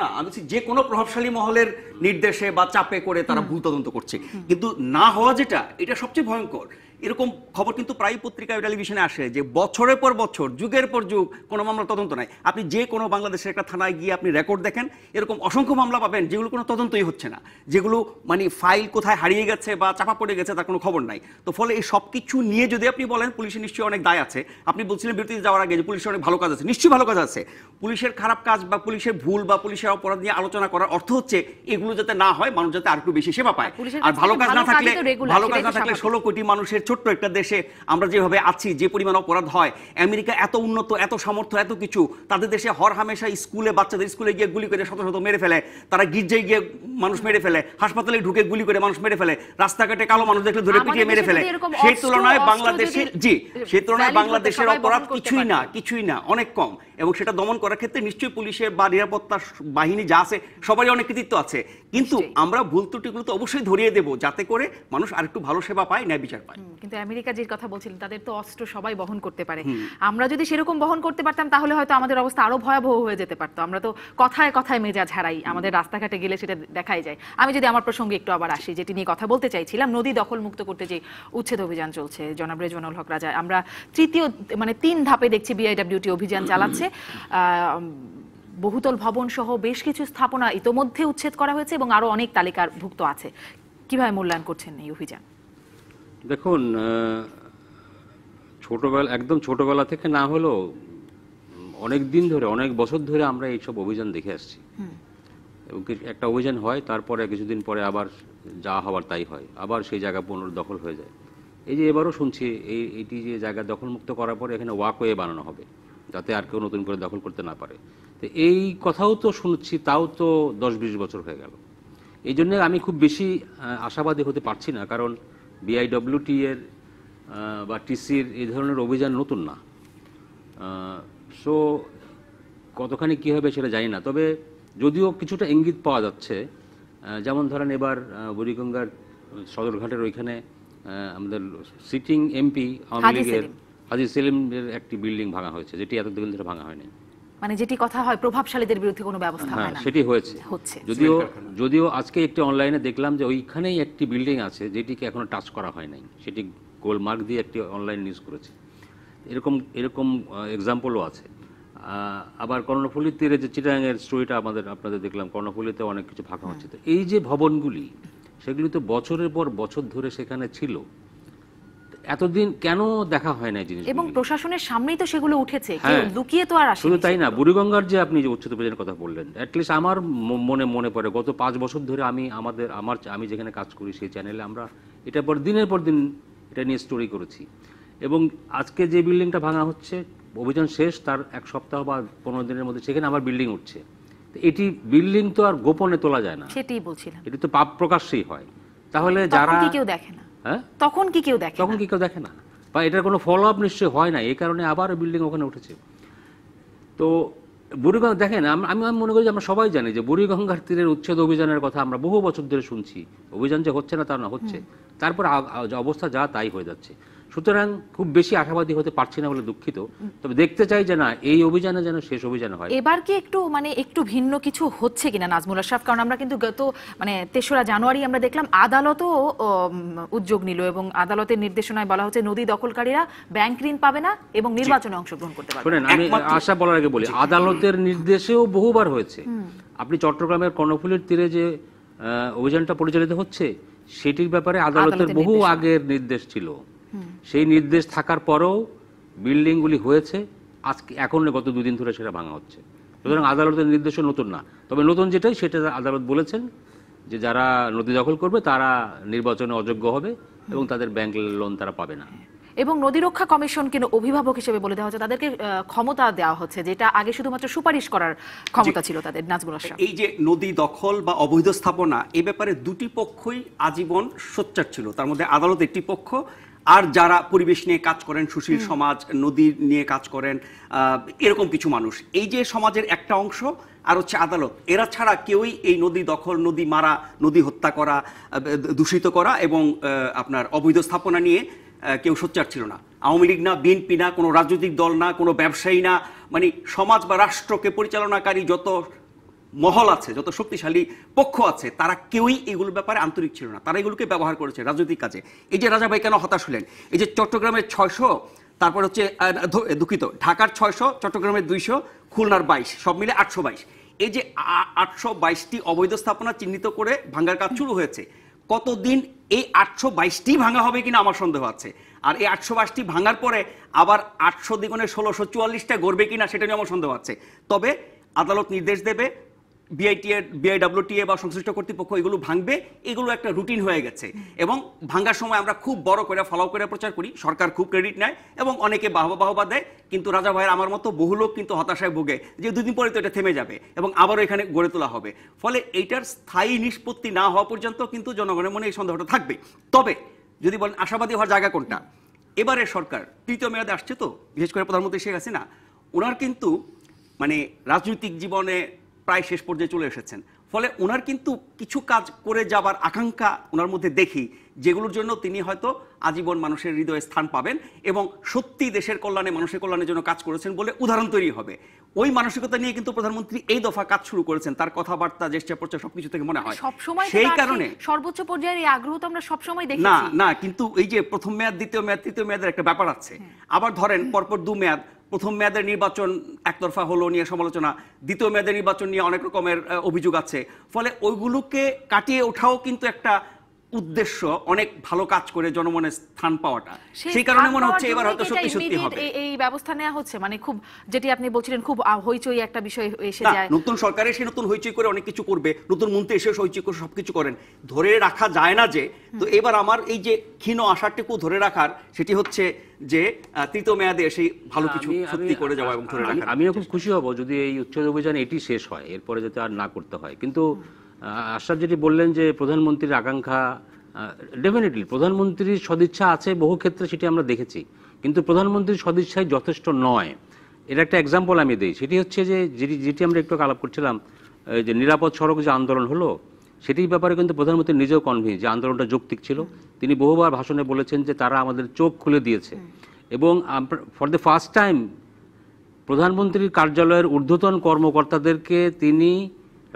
না আমি বলছি যে কোনো প্রভাবশালী মহলের নির্দেশে বা চাপে করে তারা ভুল তদন্ত করছে, কিন্তু না হওয়া যেটা, এটা সবচেয়ে ভয়ঙ্কর। এরকম খবর কিন্তু প্রায় পত্রিকায় টেলিভিশনে আসে যে বছরের পর বছর, যুগের পর যুগ কোনো মামলা তদন্ত নাই। আপনি যে কোনো বাংলাদেশের একটা থানায় গিয়ে আপনি রেকর্ড দেখেন, এরকম অসংখ্য মামলা পাবেন যেগুলো কোনো তদন্তই হচ্ছে না, যেগুলো মানে ফাইল কোথায় হারিয়ে গেছে বা চাপা পড়ে গেছে তার কোনো খবর নাই। তো ফলে এই সব কিছু নিয়ে যদি আপনি বলেন পুলিশের নিশ্চয়ই অনেক দায় আছে। আপনি বলছিলেন বিরতিতে যাওয়ার আগে যে পুলিশের অনেক ভালো কাজ আছে, নিশ্চয়ই ভালো কাজ আছে। পুলিশের খারাপ কাজ বা পুলিশের ভুল বা পুলিশের অপরাধ নিয়ে আলোচনা করার অর্থ হচ্ছে এগুলো যাতে না হয়, মানুষ যাতে আর একটু বেশি সেবা পায়। আর ভালো কাজ না থাকলে 16 কোটি মানুষের ছোট্ট একটা দেশে আমরা যেভাবে আছি, যে পরিমাণ অপরাধ হয়, আমেরিকা এত উন্নত, এত সামর্থ্য, এত কিছু, তাদের দেশে হর হামেশা স্কুলে বাচ্চাদের স্কুলে গিয়ে গুলি করে শত শত মেরে ফেলে, তারা গির্জায় গিয়ে মানুষ মেরে ফেলে, হাসপাতালে ঢুকে গুলি করে মানুষ মেরে ফেলে, রাস্তাঘাটে কালো মানুষ দেখলে ধরে পিটিয়ে মেরে ফেলে। সেই তুলনায় বাংলাদেশের অপরাধ কিছুই না, অনেক কম। এবং সেটা দমন করার ক্ষেত্রে নিশ্চয়ই পুলিশের বা নিরাপত্তা বাহিনী যা আছে সবারই অনেক কৃতিত্ব আছে, কিন্তু আমরা ভুল ত্রুটিগুলো তো অবশ্যই ধরিয়ে দেব যাতে করে মানুষ আরেকটু ভালো সেবা পায়, ন্যায় বিচার পায়। কিন্তু আমেরিকা যে কথা বলছিলেন, তাদের তো অস্ত্র সবাই বহন করতে পারে। আমরা যদি সেরকম বহন করতে পারতাম তাহলে হয়তো আমাদের অবস্থা আরো ভয়াবহ হয়ে যেতে পারতো। আমরা তো কথায় কথায় মেজাজ হারাই, আমাদের রাস্তাঘাটে গেলে সেটা দেখাই যায়। আমি যদি আমার প্রসঙ্গে একটু আবার আসি, যেটি নিয়ে কথা বলতে চাইছিলাম, নদী দখল মুক্ত করতে যে উচ্ছেদ অভিযান চলছে, জনাব রেজওয়ানুল হক রাজা, আমরা তৃতীয় মানে 3 ধাপে দেখছি বিআইডব্লিউটি অভিযান চালাচ্ছে। বহুতল ভবন সহ বেশ কিছু স্থাপনা ইতোমধ্যে উচ্ছেদ করা হয়েছে এবং আরো অনেক তালিকাভুক্ত আছে। কিভাবে মূল্যায়ন করছেন এই অভিযান? দেখুন, একদম ছোটবেলা থেকে না হলেও অনেক দিন ধরে, অনেক বছর ধরে আমরা এইসব অভিযান দেখে আসছি। এবং একটা অভিযান হয়, তারপরে কিছুদিন পরে আবার যা হওয়ার তাই হয়, আবার সেই জায়গা পুনর্দখল হয়ে যায়। এই যে এবারও শুনছি এইটি যে জায়গা দখলমুক্ত করার পরে এখানে ওয়াকওয়ে বানানো হবে যাতে আর কেউ নতুন করে দখল করতে না পারে। তো এই কথাও তো শুনছি, তাও তো 10-20 বছর হয়ে গেল। এই জন্য আমি খুব বেশি আশাবাদী হতে পারছি না, কারণ বিআইডব্লিউটি এর বা টিসির এই ধরনের অভিযান নতুন না। সো কতখানি কী হবে সেটা জানি না, তবে যদিও কিছুটা ইঙ্গিত পাওয়া যাচ্ছে, যেমন ধরেন এবার বুড়িগঙ্গার সদরঘাটের ওইখানে আমাদের সিটিং এমপি আওয়ামী লীগের হাজী সেলিমের একটি বিল্ডিং ভাঙা হয়েছে, যেটি এতদিন ধরে ভাঙা হয়নি। মানে যেটি কথা হয় প্রভাবশালীদের বিরুদ্ধে কোনো ব্যবস্থা হয় না, সেটি হচ্ছে। যদিও আজকে একটি অনলাইনে দেখলাম যে ওইখানেই একটি বিল্ডিং আছে যেটিকে এখনো টাচ করা হয় নাই, সেটি গোলমার্ক দিয়ে একটি অনলাইন নিউজ করেছে। এরকম এক্সাম্পলও আছে। আবার কর্ণফুলীর তীরে যে চিটাগাংয়ের স্টোরিটা আপনাদের দেখলাম, কর্ণফুলীতে অনেক কিছু ভাঙা হচ্ছে। তো এই যে ভবনগুলি, সেগুলি তো বছরের পর বছর ধরে সেখানে ছিল, এতদিন কেন দেখা হয় না জিনিস? এবং প্রশাসনের সামনেই তো সেগুলো উঠেছে, কেউ লুকিয়ে তো আর আসেনি। শুধু তাই না, বুড়িগঙ্গার যে আপনি যে উচ্ছেদ অভিযানের কথা বললেন, অ্যাটলিস্ট আমার মনে পড়ে গত 5 বছর ধরে আমি যেখানে কাজ করি সেই চ্যানেলে আমরা এটা দিনের পর দিন এটা নিয়ে স্টোরি করেছি। এবং আজকে যে বিল্ডিংটা ভাঙা হচ্ছে, অভিযান শেষ তার 1 সপ্তাহ বা 15 দিনের মধ্যে সেখানে আমার বিল্ডিং উঠছে। এটি বিল্ডিং তো আর গোপনে তোলা যায় না, সেটাই বলছিলাম, এটি তো পাপ প্রকাশ্যই হয়। তাহলে যারা কেউ দেখে না, তখন কি কেউ দেখে না, বা এটার কোনো ফলো আপ নিশ্চয়ই হয় না, এই কারণে আবার বিল্ডিং ওখানে উঠেছে। তো বুড়িগঙ্গা দেখেন, আমি মনে করি যে আমরা সবাই জানি যে বুড়িগঙ্গার তীরের উচ্ছেদ অভিযানের কথা আমরা বহু বছর ধরে শুনছি। অভিযান যে হচ্ছে না তা না, হচ্ছে, তারপর অবস্থা যা তাই হয়ে যাচ্ছে। সুতরাং খুব বেশি আশাবাদী হতে পারছি না বলে দুঃখিত, তবে দেখতে চাই যে না, এই অভিযানে যেন শেষ অভিযান হয়। এবার কি একটু ভিন্ন কিছু হচ্ছে কিনা নাজমুল আশরাফ? কারণ আমরা কিন্তু গত 3রা জানুয়ারি আমরা দেখলাম আদালতও উদ্যোগ নিল এবং আদালতের নির্দেশনায় বলা হচ্ছে নদী দখলকারীরা ব্যাংক ঋণ পাবে না এবং নির্বাচনে অংশগ্রহণ করতে পারবে না। শুনেন, আমি আশা বলার আগে বলি, আদালতের নির্দেশেও বহুবার হয়েছে। আপনি চট্টগ্রামের কর্ণফুলীর তীরে যে অভিযানটা পরিচালিত হচ্ছে, সেটির ব্যাপারে আদালতের বহু আগের নির্দেশ ছিল। সেই নির্দেশ থাকার পরেও বিল্ডিংগুলি হয়েছে, এখন গত 2 দিন ধরে সেটা ভাঙা হচ্ছে। সুতরাং আদালতের নির্দেশও নতুন না, তবে নতুন যেটাই সেটা আদালত বলেছেন যে যারা নদী দখল করবে তারা নির্বাচনে অযোগ্য হবে এবং তাদের ব্যাংক লোন তারা পাবে না। এবং নদী রক্ষা কমিশনকে অভিভাবক হিসেবে বলে দেওয়া হচ্ছে, তাদেরকে ক্ষমতা দেওয়া হচ্ছে, যেটা আগে শুধুমাত্র সুপারিশ করার ক্ষমতা ছিল তাদের। নাজমুল আশরাফ, এই যে নদী দখল বা অবৈধ স্থাপনা, এ ব্যাপারে দুটি পক্ষই আজীবন সোচ্চার ছিল। তার মধ্যে আদালত একটি পক্ষ, আর যারা পরিবেশ নিয়ে কাজ করেন, সুশীল সমাজ, নদী নিয়ে কাজ করেন, এরকম কিছু মানুষ, এই যে সমাজের একটা অংশ, আর হচ্ছে আদালত, এরা ছাড়া কেউই এই নদী দখল, নদী মারা, নদী হত্যা করা, দূষিত করা এবং আপনার অবৈধ স্থাপনা নিয়ে কেউ সোচ্চার ছিল না। আওয়ামী লীগ না, বিএনপি না, কোনো রাজনৈতিক দল না, কোনো ব্যবসায়ী না, মানে সমাজ বা রাষ্ট্রকে পরিচালনাকারী যত মহল আছে, যত শক্তিশালী পক্ষ আছে, তারা কেউই এগুলোর ব্যাপারে আন্তরিক ছিল না। তারা এগুলোকে ব্যবহার করেছে রাজনৈতিক কাজে। এই যে রাজা ভাই কেন হতাশ হলেন, এই যে চট্টগ্রামের 600, তারপর হচ্ছে দুঃখিত, ঢাকার 600, চট্টগ্রামের 200, খুলনার 22, সব মিলে 822, এই যে 822টি অবৈধ স্থাপনা চিহ্নিত করে ভাঙার কাজ শুরু হয়েছে। কতদিন এই 822টি ভাঙা হবে কিনা আমার সন্দেহ আছে। আর এই 822টি ভাঙার পরে আবার 800 দ্বিগুণে 1644টা গড়বে কিনা সেটা নিয়ে আমার সন্দেহ আছে। তবে আদালত নির্দেশ দেবে, বিআইডব্লিউটিএ বা সংশ্লিষ্ট কর্তৃপক্ষ এগুলো ভাঙবে, এগুলো একটা রুটিন হয়ে গেছে। এবং ভাঙার সময় আমরা খুব বড় করে ফলো করে প্রচার করি, সরকার খুব ক্রেডিট নেয় এবং অনেকে বাহবা দেয়, কিন্তু রাজা ভাইয়ের আমার মতো বহু লোক কিন্তু হতাশায় ভোগে যে 2 দিন পরে তো এটা থেমে যাবে এবং আবারও এখানে গড়ে তোলা হবে। ফলে এইটার স্থায়ী নিষ্পত্তি না হওয়া পর্যন্ত কিন্তু জনগণের মনে এই সন্দেহটা থাকবে। তবে যদি বলেন আশাবাদী হওয়ার জায়গা কোনটা, এবারে সরকার 3য় মেয়াদে আসছে, তো বিশেষ করে প্রধানমন্ত্রী শেখ হাসিনা, ওনার কিন্তু মানে রাজনৈতিক জীবনে প্রায় শেষ পর্যায়ে চলে এসেছেন। ফলে ওনার কিন্তু কিছু কাজ করে যাবার আকাঙ্ক্ষা ওনার মধ্যে দেখি, যেগুলোর জন্য তিনি হয়তো আজীবন মানুষের হৃদয়ে স্থান পাবেন এবং সত্যি দেশের কল্যাণে, মানুষের কল্যাণের জন্য কাজ করেছেন বলে উদাহরণ তৈরি হবে। ওই মানসিকতা নিয়ে কিন্তু প্রধানমন্ত্রী এই দফা কাজ শুরু করেছেন, তার কথাবার্তা, জেস্টার, প্রচার সবকিছু থেকে মনে হয়। সেই কারণে সর্বোচ্চ পর্যায়ের এই আগ্রহ তো আমরা সবসময় দেখি না, কিন্তু এই যে প্রথম মেয়াদ, দ্বিতীয় মেয়াদ, তৃতীয় মেয়াদের একটা ব্যাপার আছে। আবার ধরেন পরপর 2 মেয়াদ, প্রথম মেয়াদের নির্বাচন একতরফা হলো নিয়ে সমালোচনা, দ্বিতীয় মেয়াদের নির্বাচন নিয়ে অনেক রকমের অভিযোগ আছে। ফলে ওইগুলোকে কাটিয়ে ওঠাও কিন্তু একটা উদ্দেশ্য অনেক ভালো কাজ করে জনমনের স্থান পাওয়াটা, সেই কারণে মনে হচ্ছে এবার হয়তো সত্যি সত্যি হবে এই ব্যবস্থা নেওয়া হচ্ছে। মানে খুব যেটি আপনি বলছিলেন খুব হইচই একটা বিষয় এসে যায়। নতুন সরকার এসে নতুন হইচই করে অনেক কিছু করবে, নতুন মন্ত্রী এসে হইচই করে সবকিছু করেন, ধরে রাখা যায় না যে। তো এবার আমার এই যে ক্ষীণ আশাটুকু ধরে রাখার, সেটি হচ্ছে যে তৃতীয় মেয়াদে এসে ভালো কিছু সত্যি করে যাওয়া এবং ধরে রাখা। আমিও খুব খুশি হব যদি এই উচ্ছেদ অভিযান এটি শেষ হয়, এরপরে যাতে আর না করতে হয়। কিন্তু আশরাফ যেটি বললেন যে প্রধানমন্ত্রীর আকাঙ্ক্ষা, ডেফিনেটলি প্রধানমন্ত্রীর সদিচ্ছা আছে বহু ক্ষেত্রে, সেটি আমরা দেখেছি, কিন্তু প্রধানমন্ত্রীর সদিচ্ছাই যথেষ্ট নয়। এর একটা এক্সাম্পল আমি দিই, সেটি হচ্ছে যে যেটি আমরা একটু আলাপ করছিলাম, যে নিরাপদ সড়ক যে আন্দোলন হলো, সেটির ব্যাপারে কিন্তু প্রধানমন্ত্রী নিজেও কনভিন্স যে আন্দোলনটা যৌক্তিক ছিল। তিনি বহুবার ভাষণে বলেছেন যে তারা আমাদের চোখ খুলে দিয়েছে, এবং ফর দ্য ফার্স্ট টাইম প্রধানমন্ত্রীর কার্যালয়ের ঊর্ধ্বতন কর্মকর্তাদেরকে তিনি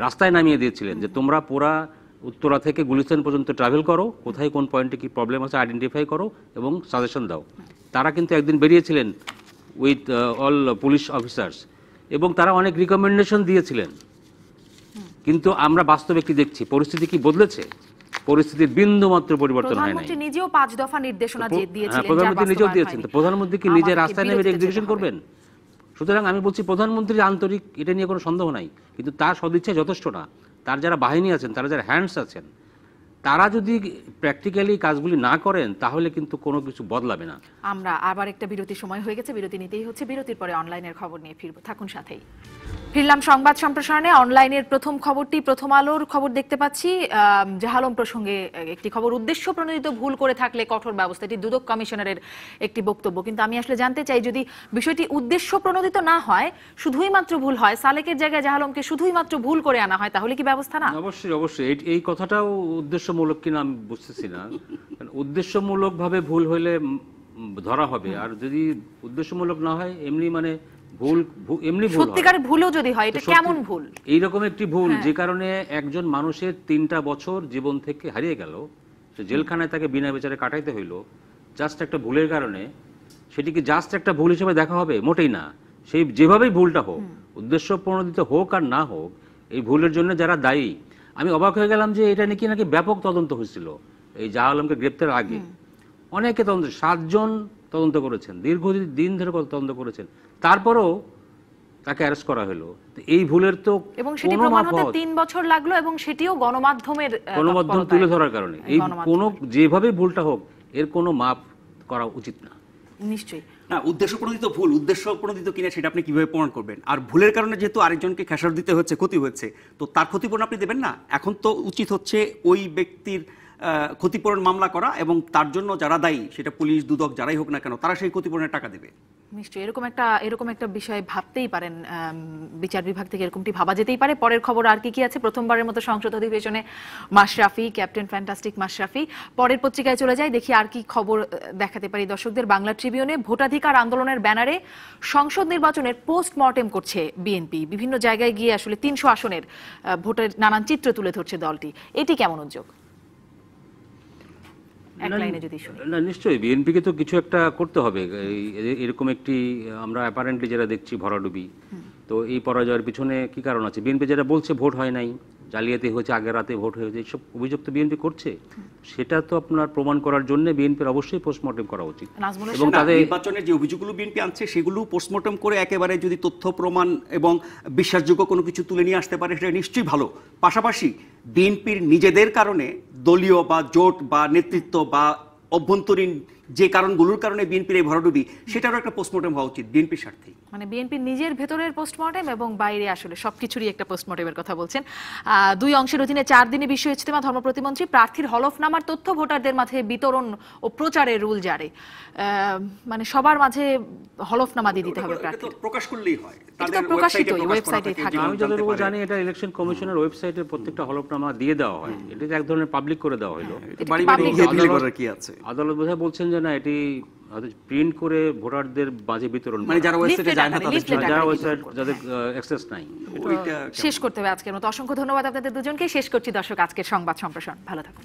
রাস্তায় নামিয়ে দিয়েছিলেন যে তোমরা পুরা উত্তরা থেকে গুলিস্তান পর্যন্ত ট্রাভেল করো, কোথায় কোন পয়েন্টে কি প্রবলেম আছে আইডেন্টিফাই করো এবং সাজেশন দাও। তারা কিন্তু একদিন বেরিয়েছিলেন উইথ অল পুলিশ অফিসার্স, এবং তারা অনেক রিকমেন্ডেশন দিয়েছিলেন। কিন্তু আমরা বাস্তবে কি দেখছি, পরিস্থিতি কি বদলেছে? পরিস্থিতির বিন্দু মাত্র পরিবর্তন হয় নাই। প্রধানমন্ত্রী নিজেও 5 দফা নির্দেশনা দিয়েছিলেন, প্রধানমন্ত্রী নিজেও দিয়েছেন। তো প্রধানমন্ত্রী কি নিজে রাস্তায় নেমে এক্সিকিউশন করবেন? সুতরাং আমি বলছি প্রধানমন্ত্রীর আন্তরিক, এটা নিয়ে কোনো সন্দেহ নাই, কিন্তু তার সদিচ্ছা যথেষ্ট না। তার যারা বাহিনী আছেন, তারা যারা হ্যান্ডস আছেন, তারা যদি প্র্যাকটিক্যালি কাজগুলি না করেন তাহলে কিন্তু কোনো কিছু বদলাবে না। আমরা আবার একটা বিরতির সময় হয়ে গেছে, বিরতি নিতেই হচ্ছে। বিরতির পরে অনলাইনের খবর নিয়ে ফিরবো, থাকুন সাথেই। ফিরলাম সংবাদ সম্প্রসারণে। অনলাইনের প্রথম খবরটি, প্রথম আলোর খবর দেখতে পাচ্ছি। জাহালম প্রসঙ্গে একটি খবর, উদ্দেশ্য প্রণোদিত ভুল করে থাকলে কঠোর ব্যবস্থা, এটি দুদক কমিশনারের একটি বক্তব্য। কিন্তু আমি আসলে জানতে চাই, যদি বিষয়টি উদ্দেশ্য প্রণোদিত না হয়, শুধুই মাত্র ভুল হয়, সালেকের জায়গায় জাহালমকে শুধুই মাত্র ভুল করে আনা হয়, তাহলে কি ব্যবস্থা না? অবশ্যই অবশ্যই, এই কথাটাও উদ্দেশ্যমূলক কিনা আমি বুঝতেছি না। উদ্দেশ্যমূলক ভাবে ভুল হইলে ধরা হবে, আর যদি উদ্দেশ্যমূলক না হয় এমনি মানে ভুল, এমনি ভুল, সত্যিকারের ভুলও যদি হয়, এটা কেমন ভুল? এইরকম একটি ভুল যে কারণে একজন মানুষের 3টা বছর জীবন থেকে হারিয়ে গেল, সে জেলখানায় তাকে বিনা বিচারে কাটাইতে হইল জাস্ট একটা ভুলের কারণে, সেটি কি জাস্ট একটা ভুল হিসেবে দেখা হবে? মোটেই না। সেই যেভাবেই ভুলটা হোক, উদ্দেশ্য প্রণোদিত হোক আর না হোক, এই ভুলের জন্য যারা দায়ী, আমি অবাক হয়ে গেলাম যে এটা নাকি ব্যাপক তদন্ত হয়েছিল এই জাহ আলমকে গ্রেপ্তার আগে। অনেকে তদন্ত, 7 জন তদন্ত করেছেন, দীর্ঘদিন ধরে তদন্ত করেছেন, তারপরেও তাকে অ্যারেস্ট করা হলো। এই ভুলের তো এবং সেটি প্রমাণ হতে 3 বছর লাগলো, এবং সেটিও গণমাধ্যম তুলে ধরার কারণে। এই কোনো যেভাবে ভুলটা হোক, এর কোনো মাপ করা উচিত না। নিশ্চয়ই না, উদ্দেশ্য প্রণোদিত ভুল, উদ্দেশ্য প্রণোদিত কিনা সেটা আপনি কিভাবে প্রমাণ করবেন? আর ভুলের কারণে যেহেতু আরেকজনকে খেসারত দিতে হচ্ছে, ক্ষতি হচ্ছে, তো তার ক্ষতিপূরণ আপনি দেবেন না? এখন তো উচিত হচ্ছে ওই ব্যক্তির ক্ষতিপূরণ মামলা করা, এবং তার জন্য যারা দায়ী, সেটা পুলিশ, দুদক, যারাই হোক না কেন, তারা সেই ক্ষতিপূরণের টাকা দেবে। নিশ্চয়ই এরকম একটা বিষয় ভাবতেই পারেন বিচার বিভাগ থেকে, এরকমটি ভাবা যেতেই পারে। পরের খবর আর কি আছে? প্রথমবারের মতো সংসদ অধিবেশনে মাশরাফি, ক্যাপ্টেন ফ্যান্টাস্টিক মাশরাফি। পরের পত্রিকায় চলে যায়, দেখি আর কি খবর দেখাতে পারি দর্শকদের। বাংলা ট্রিবিউনে ভোটাধিকার আন্দোলনের ব্যানারে সংসদ নির্বাচনের পোস্টমর্টেম করছে বিএনপি। বিভিন্ন জায়গায় গিয়ে আসলে 300 আসনের ভোটের নানান চিত্র তুলে ধরছে দলটি। এটি কেমন উদ্যোগ? না, নিশ্চয়ই বিএনপিকে তো কিছু একটা করতে হবে। এরকম একটি আমরা অ্যাপারেন্টলি যেটা দেখছি ভরাডুবি, তো এই পরাজয়ের পিছনে কি কারণ আছে? বিএনপি যেটা বলছে ভোট হয় নাই, জালিয়াতি হয়েছে, আগের রাতে ভোট হয়েছে, এইসব অভিযোগ তো বিএনপি করছে। সেটা তো আপনার প্রমাণ করার জন্য বিএনপির অবশ্যই পোস্টমর্টেম করা উচিত। এবং তাদের নির্বাচনের যে অভিযোগগুলো বিএনপি আনছে, সেগুলো পোস্টমর্টেম করে একেবারে যদি তথ্য প্রমাণ এবং বিশ্বাসযোগ্য কোনো কিছু তুলে নিয়ে আসতে পারে, সেটা নিশ্চয়ই ভালো। পাশাপাশি বিএনপির নিজেদের কারণে, দলীয় বা জোট বা নেতৃত্ব বা অভ্যন্তরীণ যে কারণগুলোর কারণে বিএনপির এই ভরাডুবি, সেটারও একটা পোস্টমর্টেম হওয়া উচিত বিএনপির স্বার্থে। মানে বিএনপির নিজের ভেতরের পোস্টমর্টেম এবং বাইরে আসলে সবকিছুরই একটা পোস্টমর্টেমের কথা বলছেন। 2 অংশের অধীনে 4 দিনে বিশ্ব ইজতেমা, ধর্ম প্রতিমন্ত্রী প্রার্থীর হলফনামার তথ্য ভোটারদের মাঝে বিতরণ ও প্রচারের রুল জারি। মানে সবার মাঝে হলফনামা দিয়ে দিতে হবে প্রার্থীর, প্রকাশ করলেই হয়, তাদের ওয়েবসাইটে থাকে। আমি যতটুকু জানি এটা ইলেকশন কমিশনের ওয়েবসাইটে প্রত্যেকটা হলফনামা দিয়ে দেওয়া হয়। এটা এক ধরনের পাবলিক করে দেওয়া হলো। আদালত বোধহয় বলছেন যে না, এটি প্রিন্ট করে ভোটারদের মাঝে বিতরণ, মানে যারা ওয়েবসাইটে যায় না, যারা ওয়েবসাইট যাদের অ্যাক্সেস নাই। শেষ করতে হবে আজকের মতো। অসংখ্য ধন্যবাদ আপনাদের দুজনকে। শেষ করছি দর্শক আজকের সংবাদ সম্প্রসারণ। ভালো থাকুন।